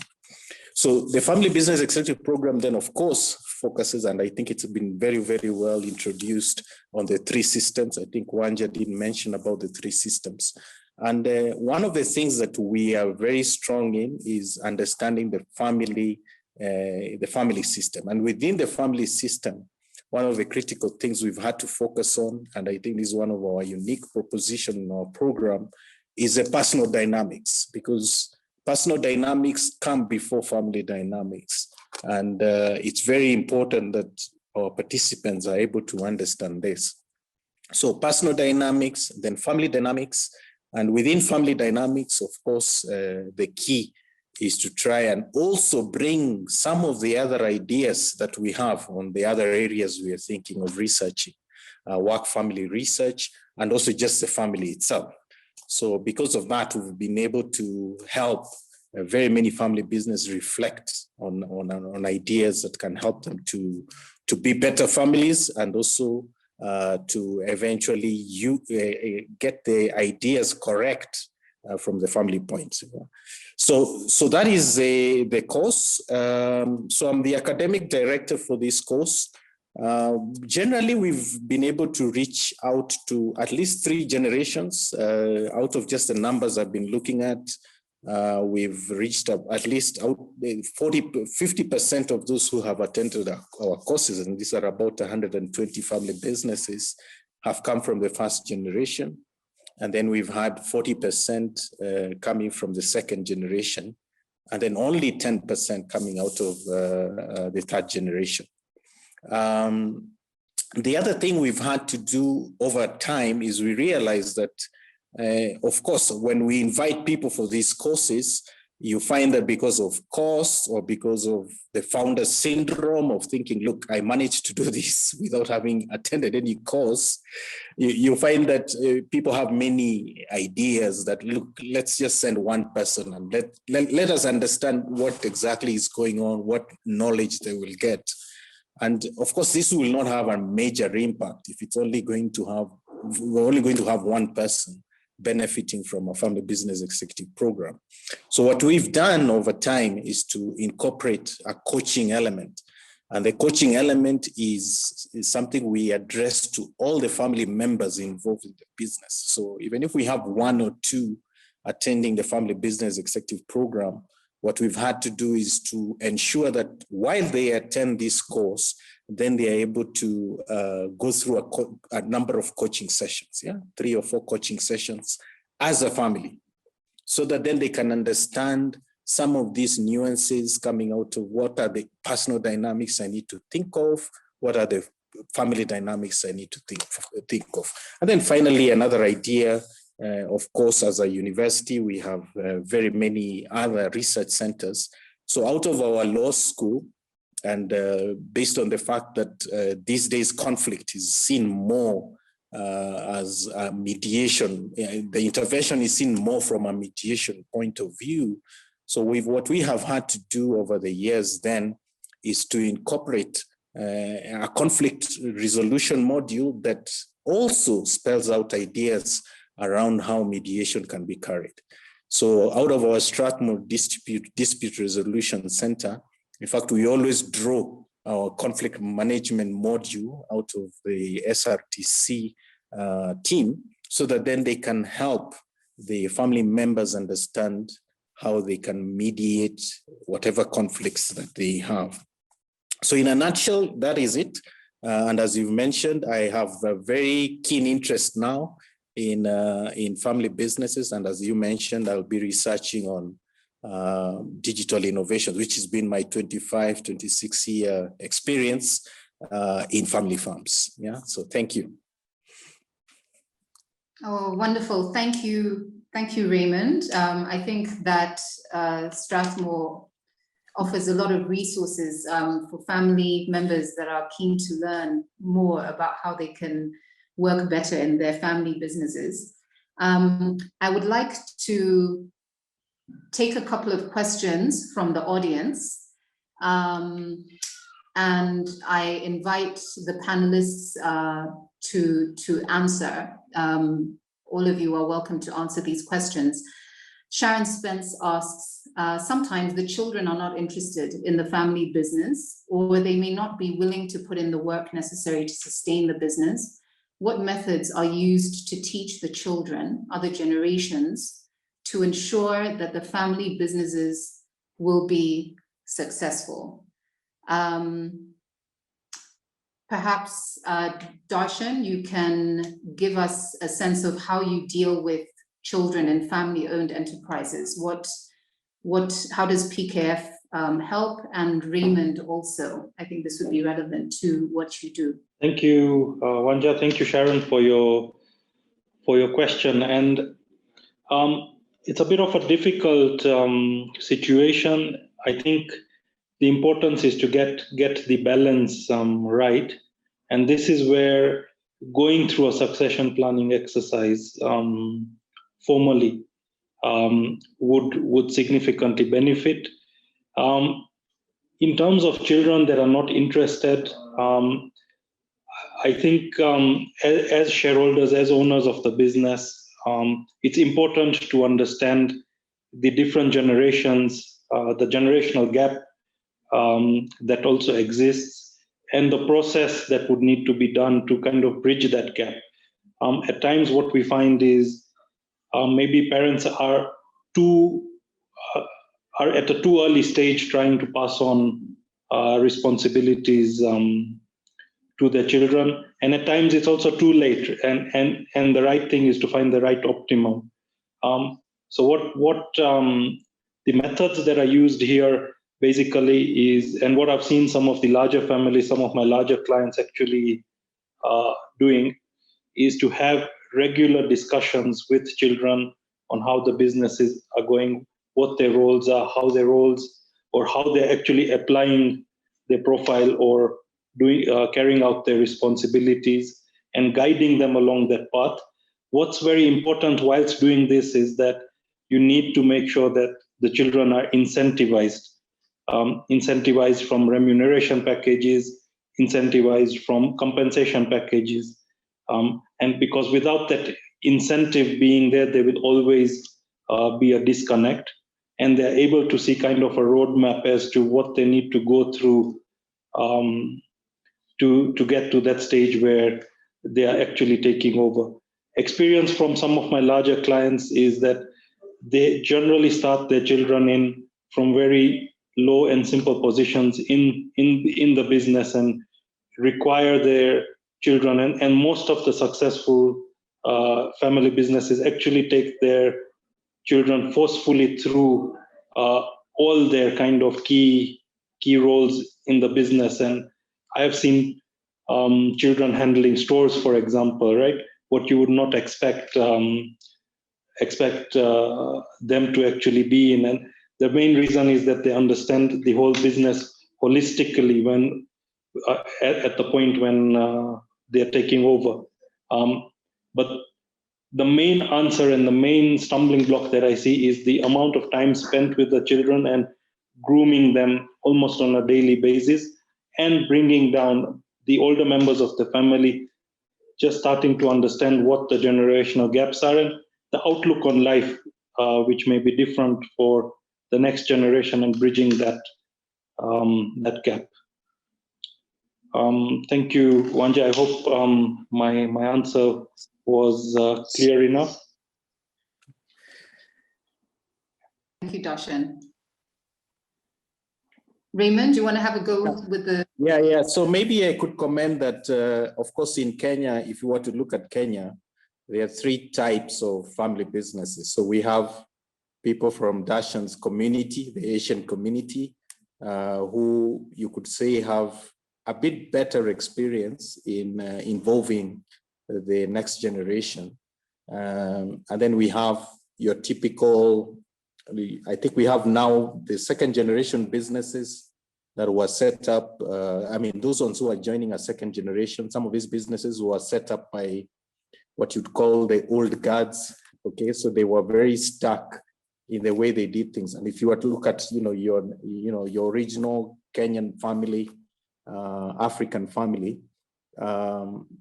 So the family business executive program then, of course, focuses, and I think it's been very, very well introduced on the three systems. I think Wanja did mention about the three systems. And one of the things that we are very strong in is understanding the family system. And within the family system, one of the critical things we've had to focus on, and I think this is one of our unique propositions in our program, is the personal dynamics, because personal dynamics come before family dynamics. And it's very important that our participants are able to understand this. So personal dynamics, then family dynamics, and within family dynamics, of course, the key is to try and also bring some of the other ideas that we have on the other areas we are thinking of researching, work family research, and also just the family itself. So because of that, we've been able to help very many family business reflect on ideas that can help them to be better families, and also to eventually get the ideas correct from the family points. So that is the course. So I'm the academic director for this course. Generally, we've been able to reach out to at least 3 generations out of just the numbers I've been looking at. We've reached up at least 50% of those who have attended our courses, and these are about 120 family businesses, have come from the first generation. And then we've had 40% coming from the second generation, and then only 10% coming out of the third generation. The other thing we've had to do over time is we realize that, of course, when we invite people for these courses, you find that because of cost or because of the founder syndrome of thinking, look, I managed to do this without having attended any course, you find that people have many ideas that, look, let's just send one person and let us understand what exactly is going on, what knowledge they will get. And of course, this will not have a major impact if it's only going to have, we're only going to have one person benefiting from a family business executive program. So what we've done over time is to incorporate a coaching element. And the coaching element is something we address to all the family members involved in the business. So even if we have 1 or 2 attending the family business executive program, what we've had to do is to ensure that while they attend this course, then they are able to go through a number of coaching sessions, 3 or 4 coaching sessions as a family, so that then they can understand some of these nuances coming out of what are the personal dynamics I need to think of, what are the family dynamics I need to think of. And then finally, another idea, of course, as a university, we have very many other research centers. So out of our law school, and based on the fact that these days conflict is seen more as a mediation, the intervention is seen more from a mediation point of view. So what we have had to do over the years then is to incorporate a conflict resolution module that also spells out ideas around how mediation can be carried. So out of our Strathmore Dispute Resolution Center, in fact, we always draw our conflict management module out of the SRTC team, so that then they can help the family members understand how they can mediate whatever conflicts that they have. So in a nutshell, that is it. And as you've mentioned, I have a very keen interest now in family businesses. And as you mentioned, I'll be researching on digital innovations, which has been my 26-year experience in family farms. So thank you. Oh, wonderful. Thank you. Thank you, Raymond. I think that Strathmore offers a lot of resources for family members that are keen to learn more about how they can work better in their family businesses. I would like to take a couple of questions from the audience. And I invite the panelists to answer. All of you are welcome to answer these questions. Sharon Spence asks, sometimes the children are not interested in the family business, or they may not be willing to put in the work necessary to sustain the business. What methods are used to teach the children, other generations, to ensure that the family businesses will be successful? Perhaps, Darshan, you can give us a sense of how you deal with children and family-owned enterprises. How does PKF help? And Raymond also, I think this would be relevant to what you do. Thank you, Wanja. Thank you, Sharon, for your question. And it's a bit of a difficult situation. I think the importance is to get the balance right. And this is where going through a succession planning exercise formally would significantly benefit. In terms of children that are not interested, I think as shareholders, as owners of the business, it's important to understand the different generations, the generational gap that also exists, and the process that would need to be done to kind of bridge that gap. At times, what we find is maybe parents are at a too early stage trying to pass on responsibilities to their children, and at times it's also too late. And the right thing is to find the right optimum. So what the methods that are used here basically is, and what I've seen some of the larger families, some of my larger clients actually doing, is to have regular discussions with children on how the businesses are going, what their roles are, how their roles, or how they're actually applying their profile or doing carrying out their responsibilities, and guiding them along that path. What's very important whilst doing this is that you need to make sure that the children are incentivized from remuneration packages, incentivized from compensation packages. And because without that incentive being there, there will always be a disconnect, and they're able to see kind of a roadmap as to what they need to go through to get to that stage where they are actually taking over. Experience from some of my larger clients is that they generally start their children in from very low and simple positions in the business, and require their children, and most of the successful family businesses actually take their children forcefully through all their kind of key roles in the business. And I have seen children handling stores, for example, right? What you would not expect them to actually be in. And the main reason is that they understand the whole business holistically when at the point when they're taking over. But the main answer and the main stumbling block that I see is the amount of time spent with the children and grooming them almost on a daily basis, and bringing down the older members of the family, just starting to understand what the generational gaps are and the outlook on life, which may be different for the next generation, and bridging that gap. Thank you, Wanja. I hope my answer was clear enough. Thank you, Darshan. Raymond, do you want to have a go with the... Yeah. So maybe I could comment that, of course, in Kenya, if you were to look at Kenya, there are 3 types of family businesses. So we have people from Darshan's community, the Asian community, who you could say have a bit better experience in involving the next generation. And then we have your typical, I think we have now the second generation businesses that were set up. I mean, those ones who are joining a second generation, some of these businesses were set up by what you'd call the old guards. Okay, so they were very stuck in the way they did things. And if you were to look at, your original Kenyan family, African family,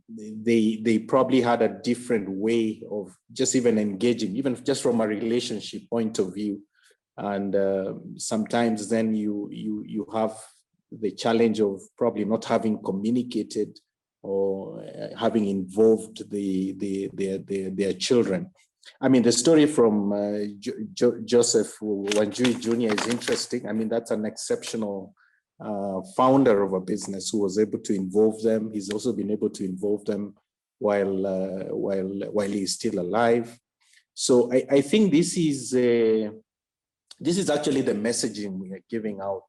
they probably had a different way of just even engaging, even just from a relationship point of view. And sometimes then you have the challenge of probably not having communicated or having involved their children. I mean, the story from Joseph Wanjuy Jr. is interesting. I mean, that's an exceptional founder of a business who was able to involve them. He's also been able to involve them while he's still alive. So I think this is actually the messaging we are giving out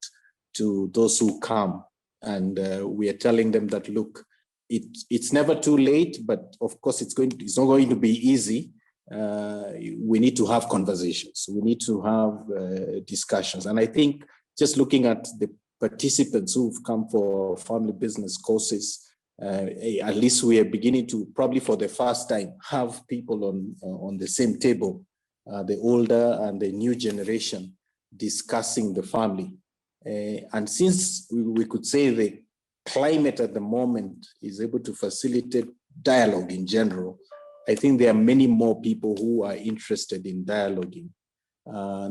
to those who come, and we are telling them that, look, it's never too late, but of course it's not going to be easy. We need to have conversations. We need to have discussions. And I think just looking at the participants who've come for family business courses, at least we are beginning to, probably for the first time, have people on the same table, the older and the new generation, discussing the family. And since we could say the climate at the moment is able to facilitate dialogue in general, I think there are many more people who are interested in dialoguing.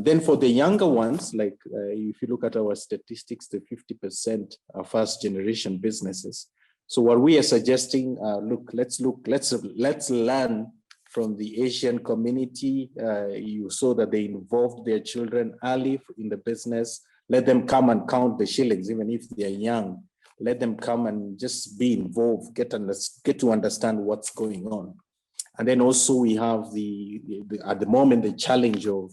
Then for the younger ones, like if you look at our statistics, the 50% are first generation businesses. So what we are suggesting, let's learn from the Asian community. You saw that they involved their children early in the business. Let them come and count the shillings, even if they're young. Let them come and just be involved, get to understand what's going on. And then also we have at the moment, the challenge of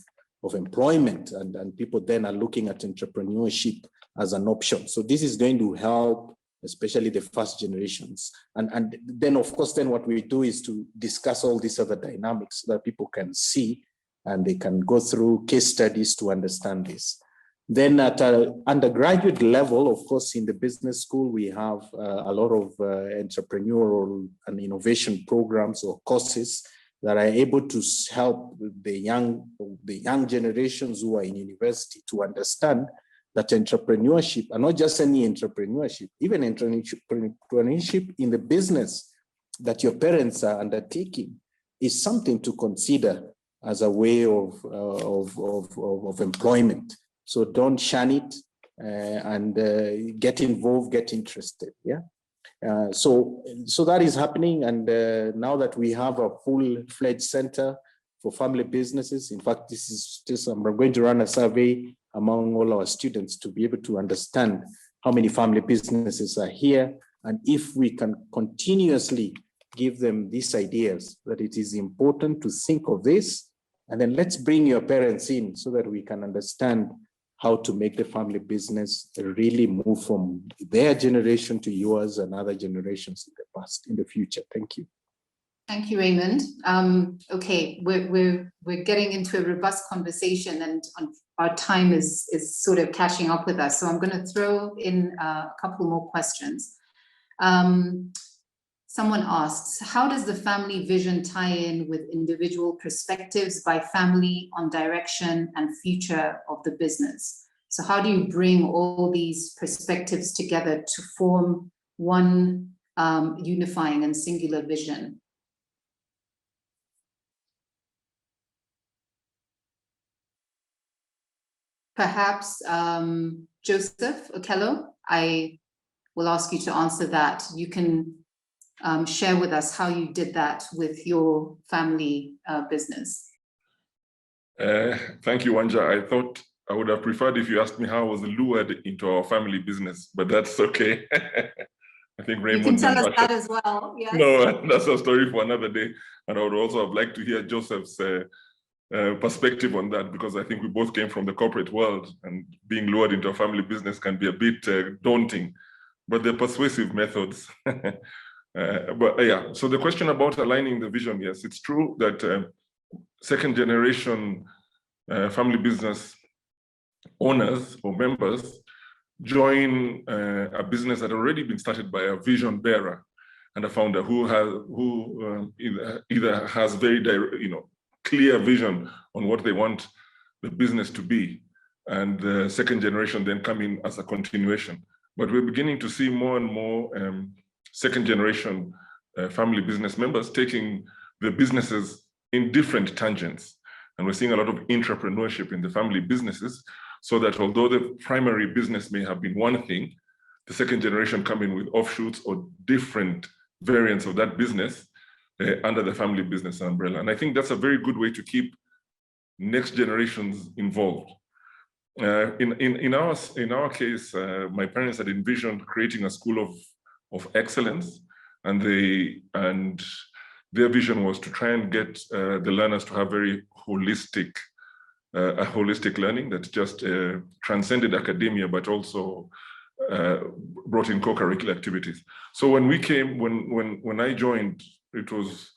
employment, and people then are looking at entrepreneurship as an option. So this is going to help, especially the first generations. And then of course, then what we do is to discuss all these other dynamics so that people can see and they can go through case studies to understand this. Then at an undergraduate level, of course, in the business school, we have a lot of entrepreneurial and innovation programs or courses that are able to help the young generations who are in university to understand that entrepreneurship, and not just any entrepreneurship, even entrepreneurship in the business that your parents are undertaking is something to consider as a way of employment. So don't shun it and get involved, get interested. Yeah. So that is happening, and now that we have a full-fledged center for family businesses, in fact, this is just we're going to run a survey among all our students to be able to understand how many family businesses are here, and if we can continuously give them these ideas that it is important to think of this, and then let's bring your parents in so that we can understand how to make the family business really move from their generation to yours and other generations in the past, in the future. Thank you. Thank you, Raymond. Okay, we're getting into a robust conversation, and our time is sort of catching up with us. So I'm going to throw in a couple more questions. Someone asks, how does the family vision tie in with individual perspectives by family on direction and future of the business? So how do you bring all these perspectives together to form one unifying and singular vision? Perhaps Joseph Okello, I will ask you to answer that. You can share with us how you did that with your family business. Thank you, Wanja. I thought I would have preferred if you asked me how I was lured into our family business, but that's okay. I think Raymond. You can tell us that as well. Yes. No, that's a story for another day. And I would also have liked to hear Joseph's perspective on that, because I think we both came from the corporate world, and being lured into a family business can be a bit daunting, but they're persuasive methods. But yeah, so the question about aligning the vision, yes, it's true that second generation family business owners or members join a business that had already been started by a vision bearer and a founder who either has very clear vision on what they want the business to be, and the second generation then come in as a continuation. But we're beginning to see more and more second generation family business members taking the businesses in different tangents. And we're seeing a lot of entrepreneurship in the family businesses, so that although the primary business may have been one thing, the second generation come in with offshoots or different variants of that business under the family business umbrella. And I think that's a very good way to keep next generations involved. In our case, my parents had envisioned creating a school of excellence, and their vision was to try and get the learners to have very holistic learning that just transcended academia, but also brought in co-curricular activities. So when I joined, it was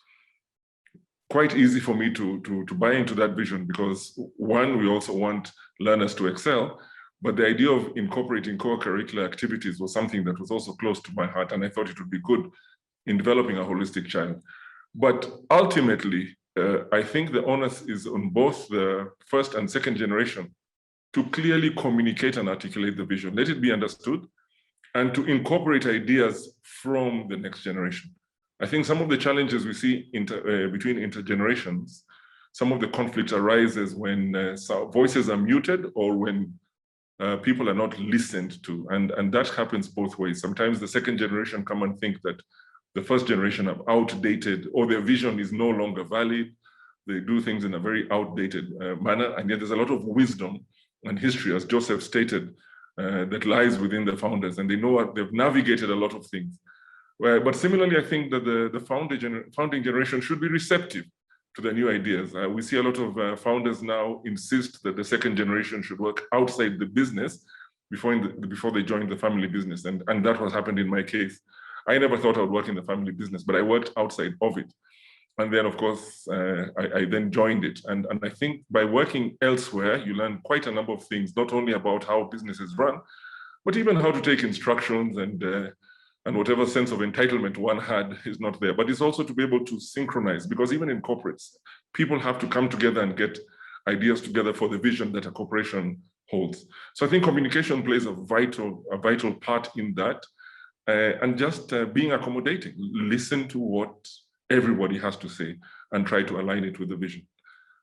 quite easy for me to buy into that vision, because one, we also want learners to excel, but the idea of incorporating co-curricular activities was something that was also close to my heart, and I thought it would be good in developing a holistic child. But ultimately, I think the onus is on both the first and second generation to clearly communicate and articulate the vision, let it be understood, and to incorporate ideas from the next generation. I think some of the challenges we see between intergenerations some of the conflict arises when voices are muted or when people are not listened to. And that happens both ways. Sometimes the second generation come and think that the first generation have outdated or their vision is no longer valid. They do things in a very outdated manner. And yet there's a lot of wisdom and history, as Joseph stated, that lies within the founders. And they know they've navigated a lot of things. But similarly, I think that the founding generation should be receptive to the new ideas. We see a lot of founders now insist that the second generation should work outside the business before they join the family business. And that was happened in my case. I never thought I would work in the family business, but I worked outside of it. And then, of course, I then joined it. And I think by working elsewhere, you learn quite a number of things, not only about how businesses run, but even how to take instructions and whatever sense of entitlement one had is not there. But it's also to be able to synchronize, because even in corporates, people have to come together and get ideas together for the vision that a corporation holds. So I think communication plays a vital part in that, and just being accommodating, listen to what everybody has to say and try to align it with the vision.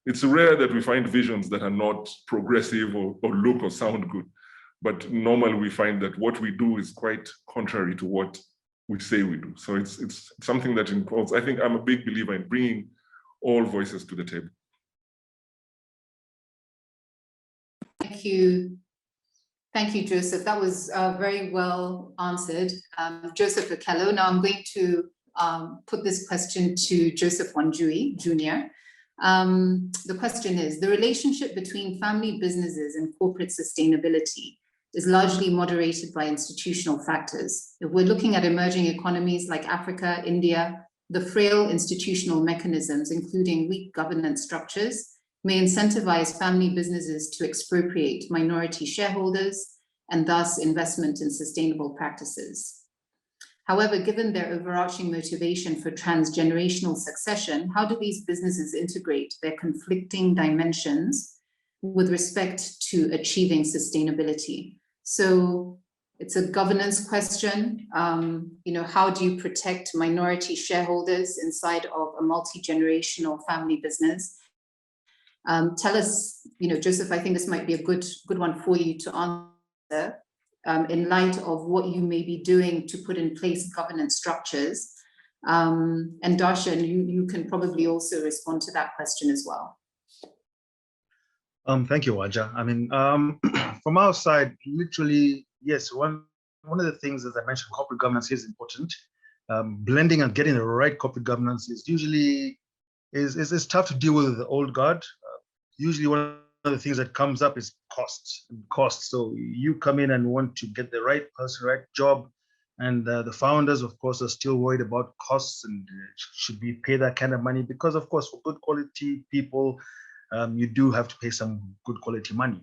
It's rare that we find visions that are not progressive or look or sound good. But normally we find that what we do is quite contrary to what we say we do. So it's something that involves, I think I'm a big believer in bringing all voices to the table. Thank you. Thank you, Joseph. That was very well answered. Joseph Okello. Now I'm going to put this question to Joseph Wanjuy, Jr. The question is, the relationship between family businesses and corporate sustainability is largely moderated by institutional factors. If we're looking at emerging economies like Africa, India, the frail institutional mechanisms, including weak governance structures, may incentivize family businesses to expropriate minority shareholders and thus investment in sustainable practices. However, given their overarching motivation for transgenerational succession, how do these businesses integrate their conflicting dimensions with respect to achieving sustainability? So it's a governance question. How do you protect minority shareholders inside of a multi-generational family business? Tell us, Joseph, I think this might be a good one for you to answer. In light of what you may be doing to put in place governance structures. And Darshan, you can probably also respond to that question as well. Thank you, Wanja. I mean, from our side, literally, yes, one of the things, as I mentioned, corporate governance is important. Blending and getting the right corporate governance is usually is tough to deal with the old guard. Usually one of the things that comes up is costs. So you come in and want to get the right person, right job, and the founders, of course, are still worried about costs and should we pay that kind of money? Because, of course, for good quality people, you do have to pay some good quality money.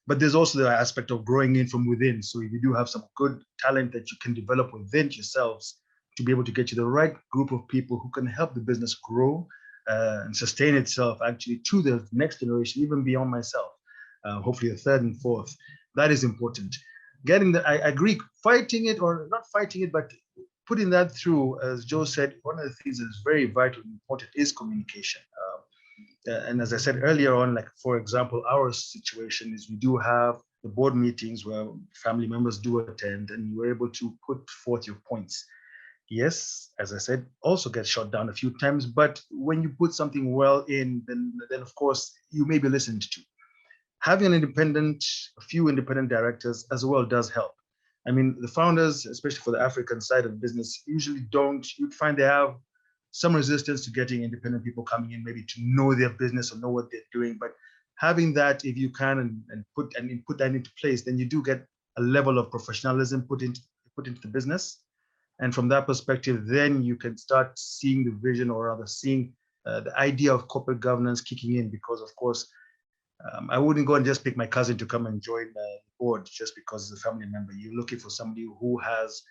But there's also the aspect of growing in from within. So if you do have some good talent that you can develop within yourselves to be able to get you the right group of people who can help the business grow and sustain itself actually to the next generation, even beyond myself, hopefully the third and fourth. That is important. I agree, fighting it or not fighting it, but putting that through, as Joe said, one of the things that is very vital and important is communication. And as I said earlier on, like, for example, our situation is we do have the board meetings where family members do attend and you're able to put forth your points. Yes, as I said, also get shot down a few times, but when you put something well in, then of course, you may be listened to. Having a few independent directors as well does help. I mean, the founders, especially for the African side of business, usually you'd find they have some resistance to getting independent people coming in, maybe to know their business or know what they're doing. But having that, if you can, and put that into place, then you do get a level of professionalism put into the business. And from that perspective, then you can start seeing the vision, or rather seeing the idea of corporate governance kicking in, because of course, I wouldn't go and just pick my cousin to come and join the board just because he's a family member. You're looking for somebody who has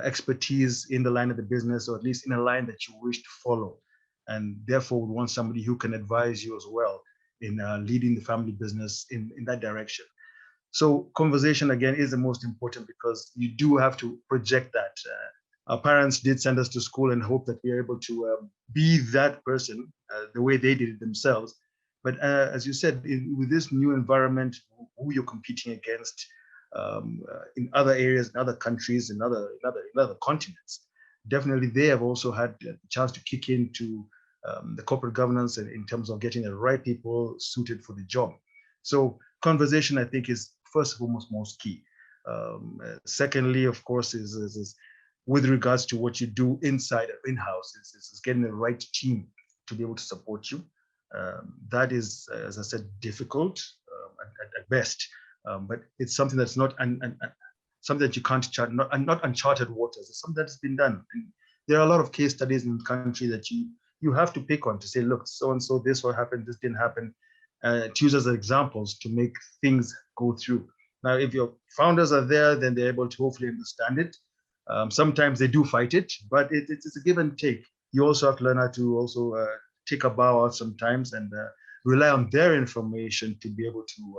expertise in the line of the business, or at least in a line that you wish to follow. And therefore would want somebody who can advise you as well in leading the family business in that direction. So conversation, again, is the most important, because you do have to project that. Our parents did send us to school and hope that we are able to be that person the way they did it themselves. But as you said, with this new environment, who you're competing against in other areas, in other countries, in other continents, definitely they have also had a chance to kick into the corporate governance in terms of getting the right people suited for the job. So conversation, I think, is first and foremost most key. Secondly, of course, is with regards to what you do inside or in-house, is getting the right team to be able to support you. That is, as I said, difficult at best, but it's something that's not something that you can't chart, not uncharted waters. It's something that's been done. And there are a lot of case studies in the country that you have to pick on to say, look, so and so, this what happened, this didn't happen. To use as examples to make things go through. Now, if your founders are there, then they're able to hopefully understand it. Sometimes they do fight it, but it's a give and take. You also have to learn how to also take a bow out sometimes and rely on their information to be able to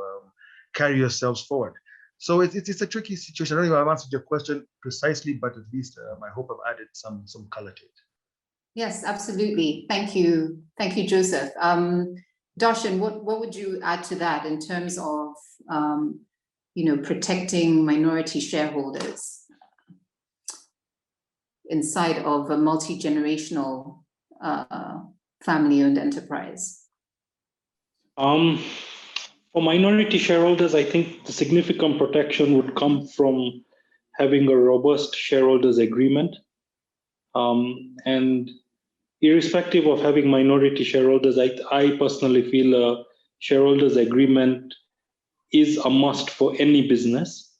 carry yourselves forward. So it's a tricky situation. I don't know if I've answered your question precisely, but at least I hope I've added some color to it. Yes, absolutely. Thank you. Thank you, Joseph. Darshan, what would you add to that in terms of protecting minority shareholders inside of a multi-generational family-owned enterprise? For minority shareholders, I think the significant protection would come from having a robust shareholders agreement. And irrespective of having minority shareholders, I personally feel a shareholders agreement is a must for any business.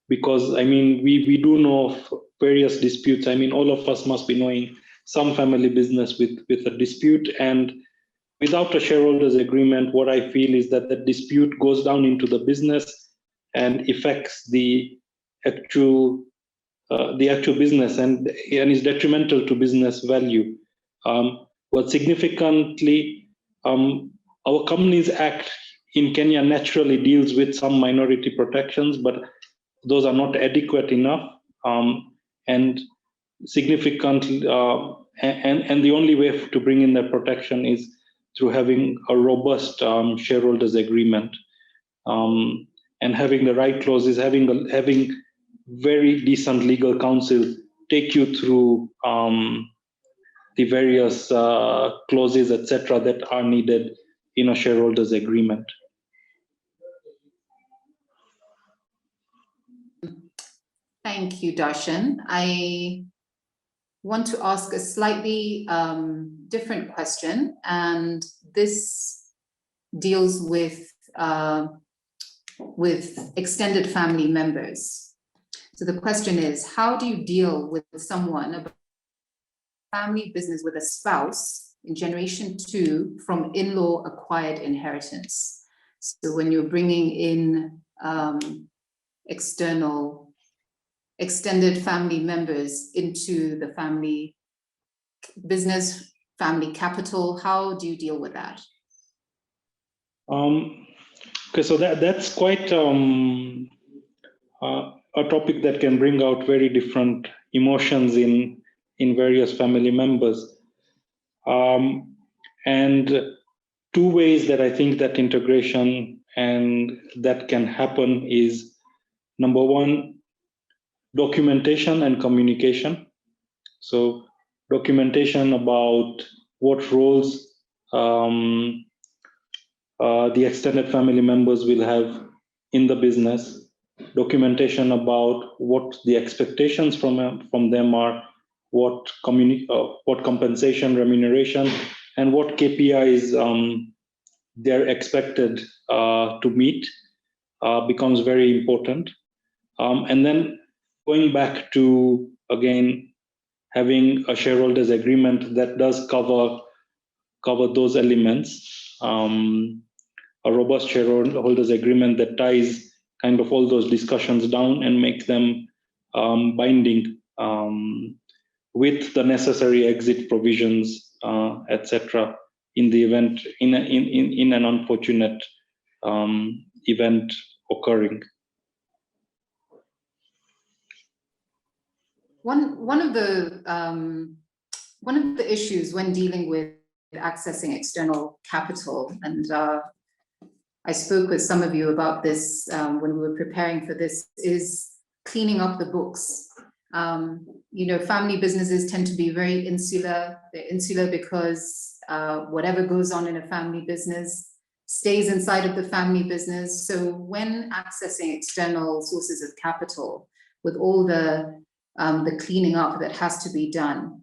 Because, I mean, we do know of various disputes. I mean, all of us must be knowing some family business with a dispute, and without a shareholders agreement, what I feel is that the dispute goes down into the business and affects the actual business and is detrimental to business value. But significantly, our Companies Act in Kenya naturally deals with some minority protections, but those are not adequate enough. And significantly, and the only way to bring in that protection is through having a robust shareholders agreement, and having the right clauses, having very decent legal counsel take you through the various clauses, etc., that are needed in a shareholders agreement. Thank you, Darshan. I want to ask a slightly different question, and this deals with extended family members. So the question is, how do you deal with someone about family business with a spouse in generation 2 from in-law acquired inheritance? So when you're bringing in extended family members into the family business, family capital, how do you deal with that? Okay, so that's quite a topic that can bring out very different emotions in various family members. And two ways that I think that integration and that can happen is, number one, documentation and communication. So documentation about what roles the extended family members will have in the business, documentation about what the expectations from them are, what compensation, remuneration, and what KPIs they're expected to meet becomes very important. And then going back to, again, having a shareholders agreement that does cover those elements, a robust shareholders agreement that ties kind of all those discussions down and makes them binding, with the necessary exit provisions, etc., in the event, in an unfortunate event occurring. One of the issues when dealing with accessing external capital, and I spoke with some of you about this when we were preparing for this, is cleaning up the books. Family businesses tend to be very insular. They're insular because whatever goes on in a family business stays inside of the family business. So when accessing external sources of capital, with all the cleaning up that has to be done,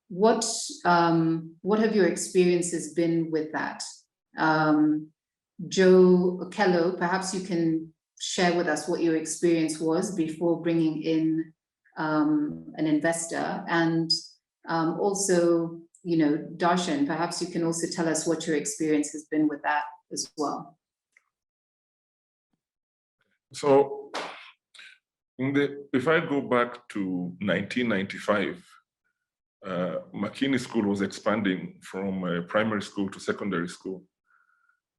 what have your experiences been with that? Joe Okello, perhaps you can share with us what your experience was before bringing in an investor, and also, Darshan, perhaps you can also tell us what your experience has been with that as well. So, if I go back to 1995, McKinney School was expanding from primary school to secondary school.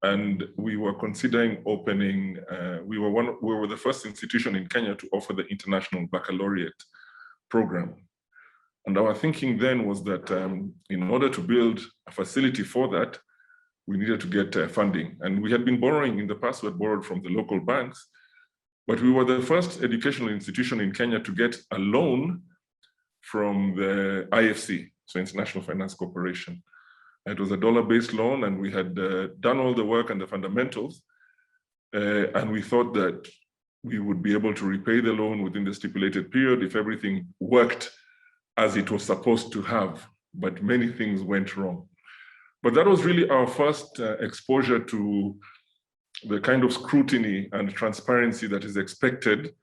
And we were considering opening, we were the first institution in Kenya to offer the International Baccalaureate program. And our thinking then was that in order to build a facility for that, we needed to get funding. And we had been borrowing in the past, we had borrowed from the local banks, but we were the first educational institution in Kenya to get a loan from the IFC, so International Finance Corporation. It was a dollar-based loan, and we had done all the work and the fundamentals, and we thought that we would be able to repay the loan within the stipulated period if everything worked as it was supposed to have, but many things went wrong. But that was really our first exposure to the kind of scrutiny and transparency that is expected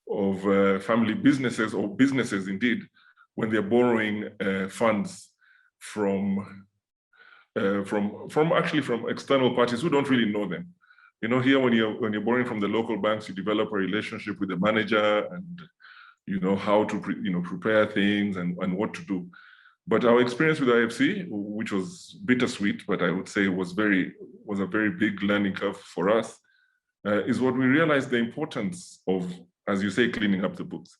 of family businesses, or businesses indeed, when they're borrowing funds from external parties who don't really know them. Here when you're borrowing from the local banks, you develop a relationship with the manager, and you know how to prepare things and what to do. But our experience with IFC, which was bittersweet, but I would say was a very big learning curve for us, is what we realized the importance of, as you say, cleaning up the books.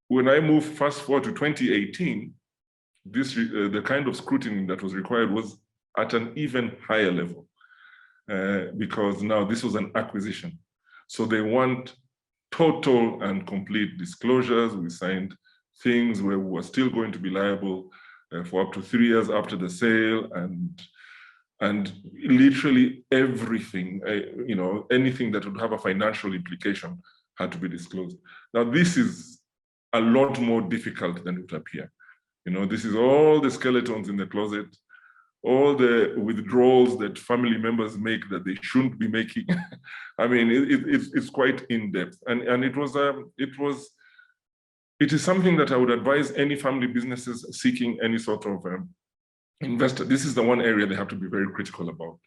When I moved fast forward to 2018, the kind of scrutiny that was required was at an even higher level, because now this was an acquisition. So they want total and complete disclosures. We signed things where we were still going to be liable for up to 3 years after the sale, and literally everything, anything that would have a financial implication had to be disclosed. Now, this is a lot more difficult than it would appear. This is all the skeletons in the closet, all the withdrawals that family members make that they shouldn't be making. I mean, it's quite in-depth, and it is something that I would advise any family businesses seeking any sort of investor. This is the one area they have to be very critical about,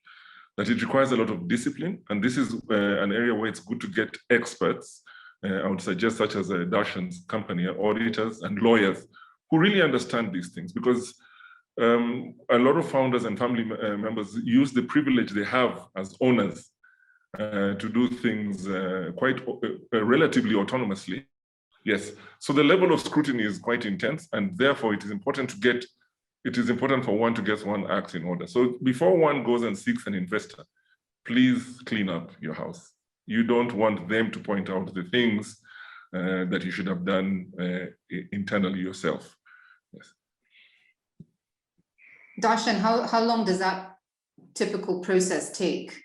that it requires a lot of discipline, and this is an area where it's good to get experts. I would suggest, such as Darshan's company, auditors and lawyers who really understand these things, because a lot of founders and family members use the privilege they have as owners to do things quite relatively autonomously. Yes, so the level of scrutiny is quite intense, and therefore it is important for one to get one act in order. So before one goes and seeks an investor, please clean up your house. You don't want them to point out the things that you should have done internally yourself. Yes. Darshan, how long does that typical process take?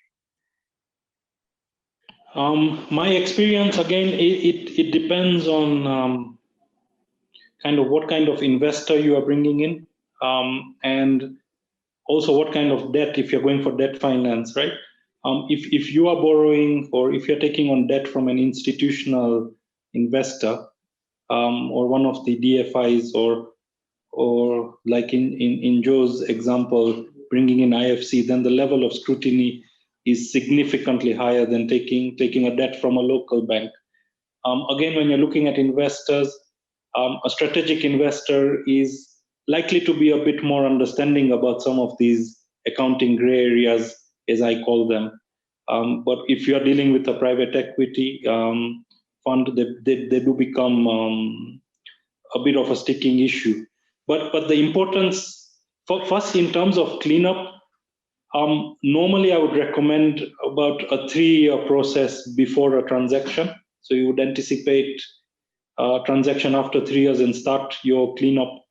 My experience, again, it depends on kind of what kind of investor you are bringing in, and also what kind of debt, if you're going for debt finance, right? If you are borrowing, or if you're taking on debt from an institutional investor, or one of the DFIs, or like in Joe's example, bringing in IFC, then the level of scrutiny is significantly higher than taking a debt from a local bank. Again, when you're looking at investors, a strategic investor is likely to be a bit more understanding about some of these accounting gray areas, as I call them. But if you're dealing with a private equity fund, they do become a bit of a sticking issue. But the importance, first in terms of cleanup, normally I would recommend about a 3-year process before a transaction. So you would anticipate a transaction after 3 years and start your cleanup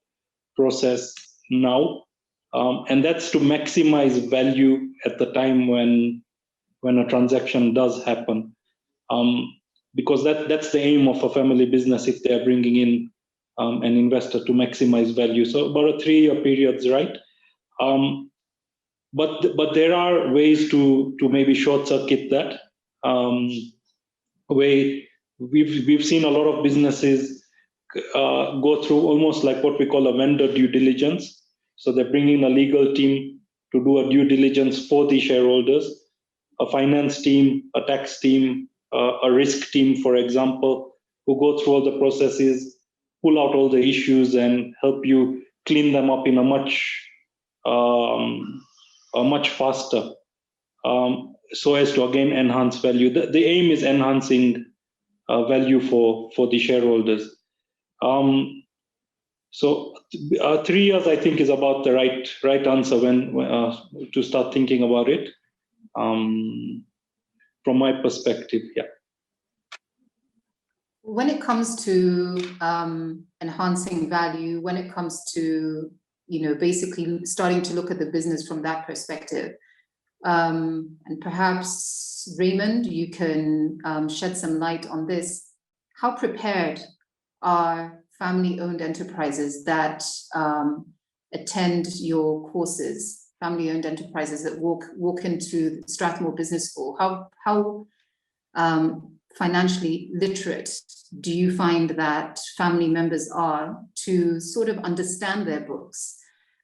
process now. And that's to maximize value at the time when a transaction does happen. Because that's the aim of a family business if they're bringing in an investor to maximize value. So about a 3-year period is right. But there are ways to maybe short circuit that. We've seen a lot of businesses go through almost like what we call a vendor due diligence. So they're bringing a legal team to do a due diligence for the shareholders, a finance team, a tax team, a risk team, for example, who go through all the processes, pull out all the issues, and help you clean them up in a much faster, so as to again enhance value. The aim is enhancing value for the shareholders. So 3 years, I think, is about the right answer when to start thinking about it. From my perspective, yeah. When it comes to enhancing value, when it comes to basically starting to look at the business from that perspective, and perhaps Raymond, you can shed some light on this. How prepared are family-owned enterprises that attend your courses, family-owned enterprises that walk into Strathmore Business School? How financially literate do you find that family members are to sort of understand their books?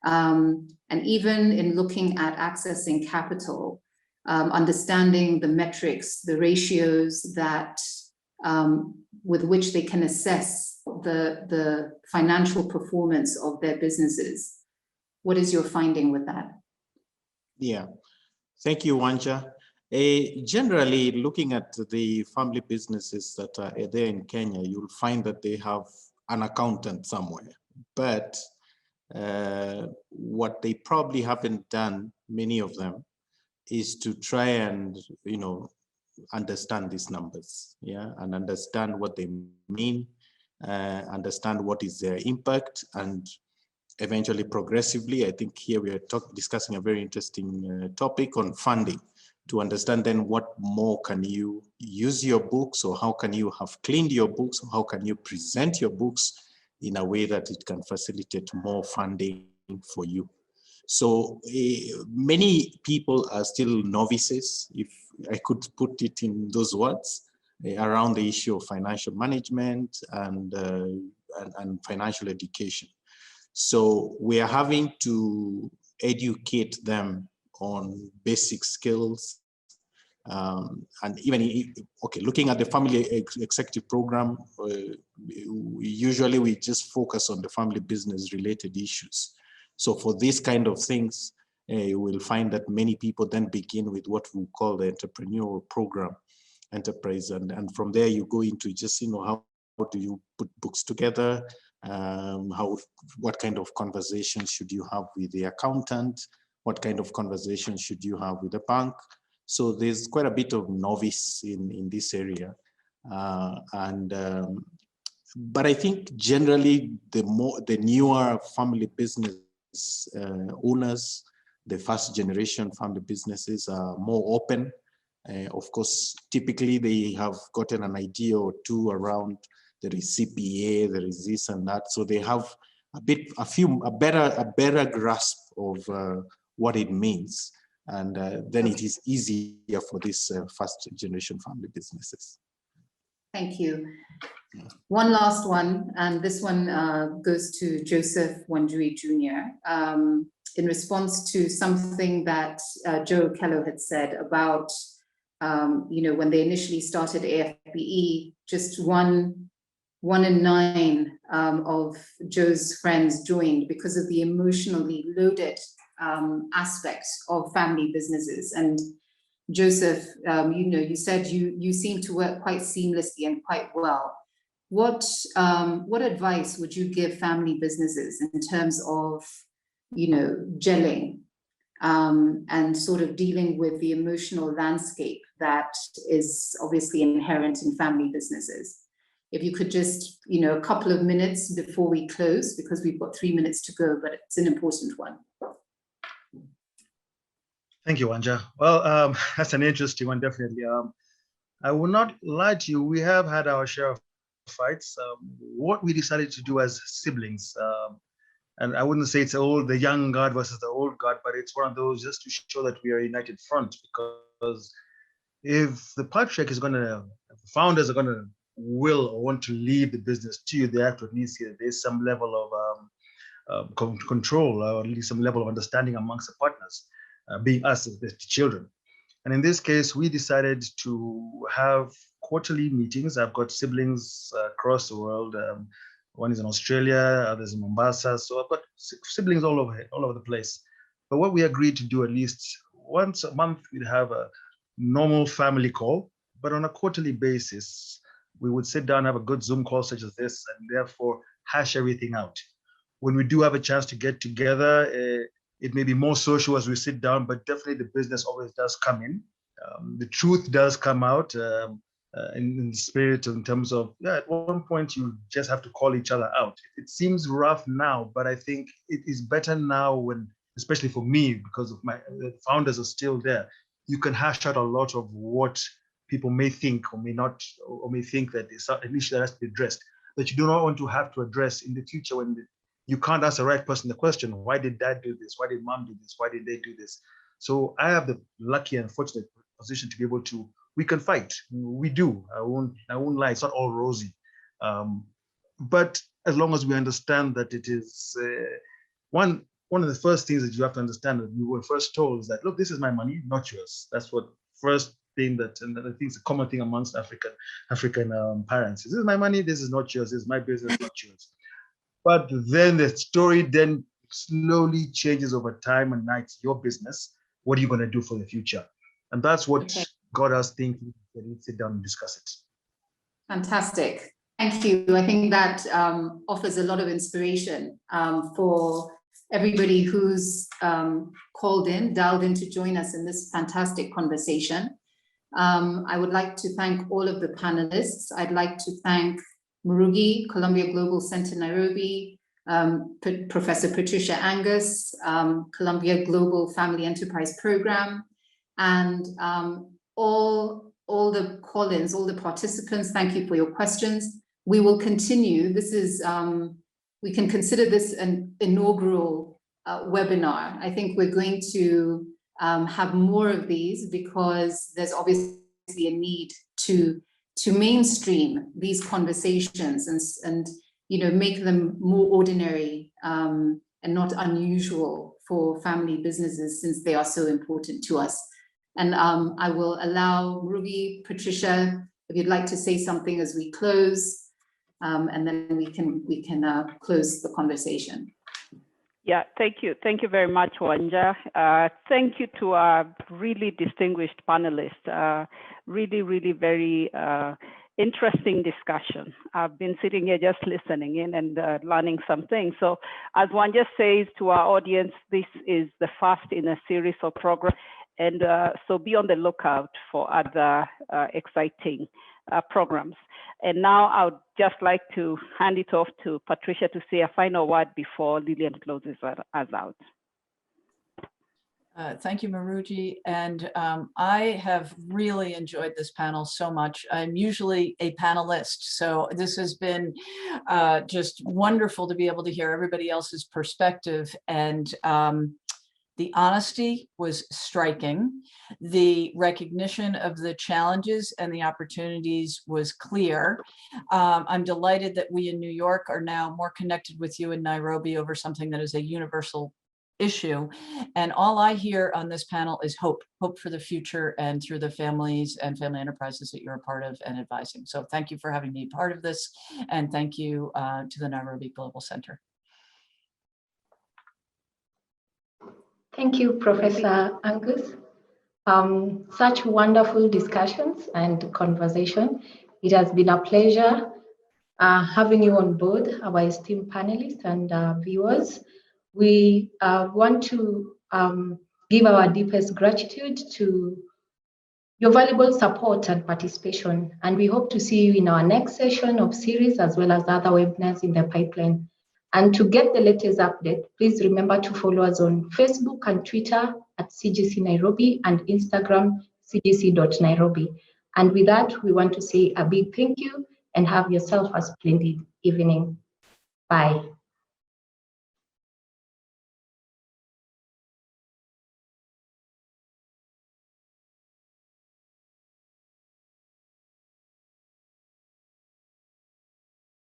And even in looking at accessing capital, understanding the metrics, the ratios that with which they can assess the financial performance of their businesses. What is your finding with that? Yeah, thank you, Wanja. Generally, looking at the family businesses that are there in Kenya, you'll find that they have an accountant somewhere. But what they probably haven't done, many of them, is to try and understand these numbers, yeah, and understand what they mean, understand what is their impact, and eventually, progressively, I think here we are discussing a very interesting topic on funding, to understand then what more can you use your books, or how can you have cleaned your books, or how can you present your books in a way that it can facilitate more funding for you. So many people are still novices, if I could put it in those words, around the issue of financial management and financial education. So we are having to educate them on basic skills. And even, okay, looking at the family executive program, usually we just focus on the family business related issues. So for these kind of things, you will find that many people then begin with what we call the entrepreneurial program, enterprise. And from there you go into just, how do you put books together? What kind of conversations should you have with the accountant? What kind of conversations should you have with the bank? So there's quite a bit of novice in this area. But I think generally the newer family business owners, the first generation family businesses are more open. Of course, typically they have gotten an idea or two around there is CPA, there is this and that. So they have a better grasp of what it means. And then it is easier for these first generation family businesses. Thank you. One last one, and this one goes to Joseph Wanjuy Jr. In response to something that Joe Okello had said about, when they initially started AFBE, just one in 9 of Joe's friends joined because of the emotionally loaded aspects of family businesses. And Joseph, you said you seem to work quite seamlessly and quite well what advice would you give family businesses in terms of, gelling and sort of dealing with the emotional landscape that is obviously inherent in family businesses? If you could just, a couple of minutes before we close, because we've got 3 minutes to go, but it's an important one. Thank you, Wanja. Well, that's an interesting one, definitely. I will not lie to you, we have had our share of fights. What we decided to do as siblings, and I wouldn't say it's the young guard versus the old guard, but it's one of those just to show that we are a united front, because if the patriarch is the founders are gonna will or want to leave the business to you, they have to at least see that there's some level of control, or at least some level of understanding amongst the partners, being us as the children. And in this case, we decided to have quarterly meetings. I've got siblings across the world. One is in Australia, others in Mombasa. So I've got siblings all over the place. But what we agreed to do, at least once a month, we'd have a normal family call, but on a quarterly basis, we would sit down, have a good Zoom call such as this, and therefore hash everything out. When we do have a chance to get together, it may be more social as we sit down, but definitely the business always does come in. The truth does come out in the spirit, in terms of, at one point you just have to call each other out. It seems rough now, but I think it is better now when, especially for me, because of the founders are still there, you can hash out a lot of what people may think or may not, or may think that is an issue that has to be addressed, that you do not want to have to address in the future when you can't ask the right person the question, why did dad do this? Why did mom do this? Why did they do this? So I have the lucky and fortunate position to be able to, we can fight. We do. I won't lie, it's not all rosy. But as long as we understand that it is, one of the first things that you have to understand that we were first told is that, look, this is my money, not yours. That's what first thing that, and I think it's a common thing amongst African parents. This is my money, this is not yours, this is my business, not yours. But then the story then slowly changes over time, and now it's your business. What are you going to do for the future? And that's what got us thinking that we sit down and discuss it. Fantastic. Thank you. I think that offers a lot of inspiration for everybody who's dialed in to join us in this fantastic conversation. I would like to thank all of the panelists. I'd like to thank Murugi, Columbia Global Center, Nairobi, Professor Patricia Angus, Columbia Global Family Enterprise Program, and all the call-ins, all the participants. Thank you for your questions. We will continue. This is, we can consider this an inaugural webinar. I think we're going to have more of these because there's obviously a need to mainstream these conversations and make them more ordinary and not unusual for family businesses, since they are so important to us. And I will allow Murugi, Patricia, if you'd like to say something as we close, and then we can close the conversation. Yeah, thank you. Thank you very much, Wanja. Thank you to our really distinguished panelists. Really, really very interesting discussion. I've been sitting here just listening in and learning some things. So as Wanja says to our audience, this is the first in a series of programs. And so be on the lookout for other exciting programs. And now I would just like to hand it off to Patricia to say a final word before Lillian closes us out. Thank you, Murugi. And I have really enjoyed this panel so much. I'm usually a panelist, so this has been just wonderful to be able to hear everybody else's perspective. And the honesty was striking. The recognition of the challenges and the opportunities was clear. I'm delighted that we in New York are now more connected with you in Nairobi over something that is a universal issue. And all I hear on this panel is hope for the future and through the families and family enterprises that you're a part of and advising. So thank you for having me part of this. And thank you to the Nairobi Global Center. Thank you, Professor Angus. Such wonderful discussions and conversation. It has been a pleasure having you on board, our esteemed panelists and viewers. We want to give our deepest gratitude to your valuable support and participation. And we hope to see you in our next session of series, as well as other webinars in the pipeline. And to get the latest update, please remember to follow us on Facebook and Twitter at CGC Nairobi and Instagram cgc.nairobi. And with that, we want to say a big thank you and have yourself a splendid evening. Bye.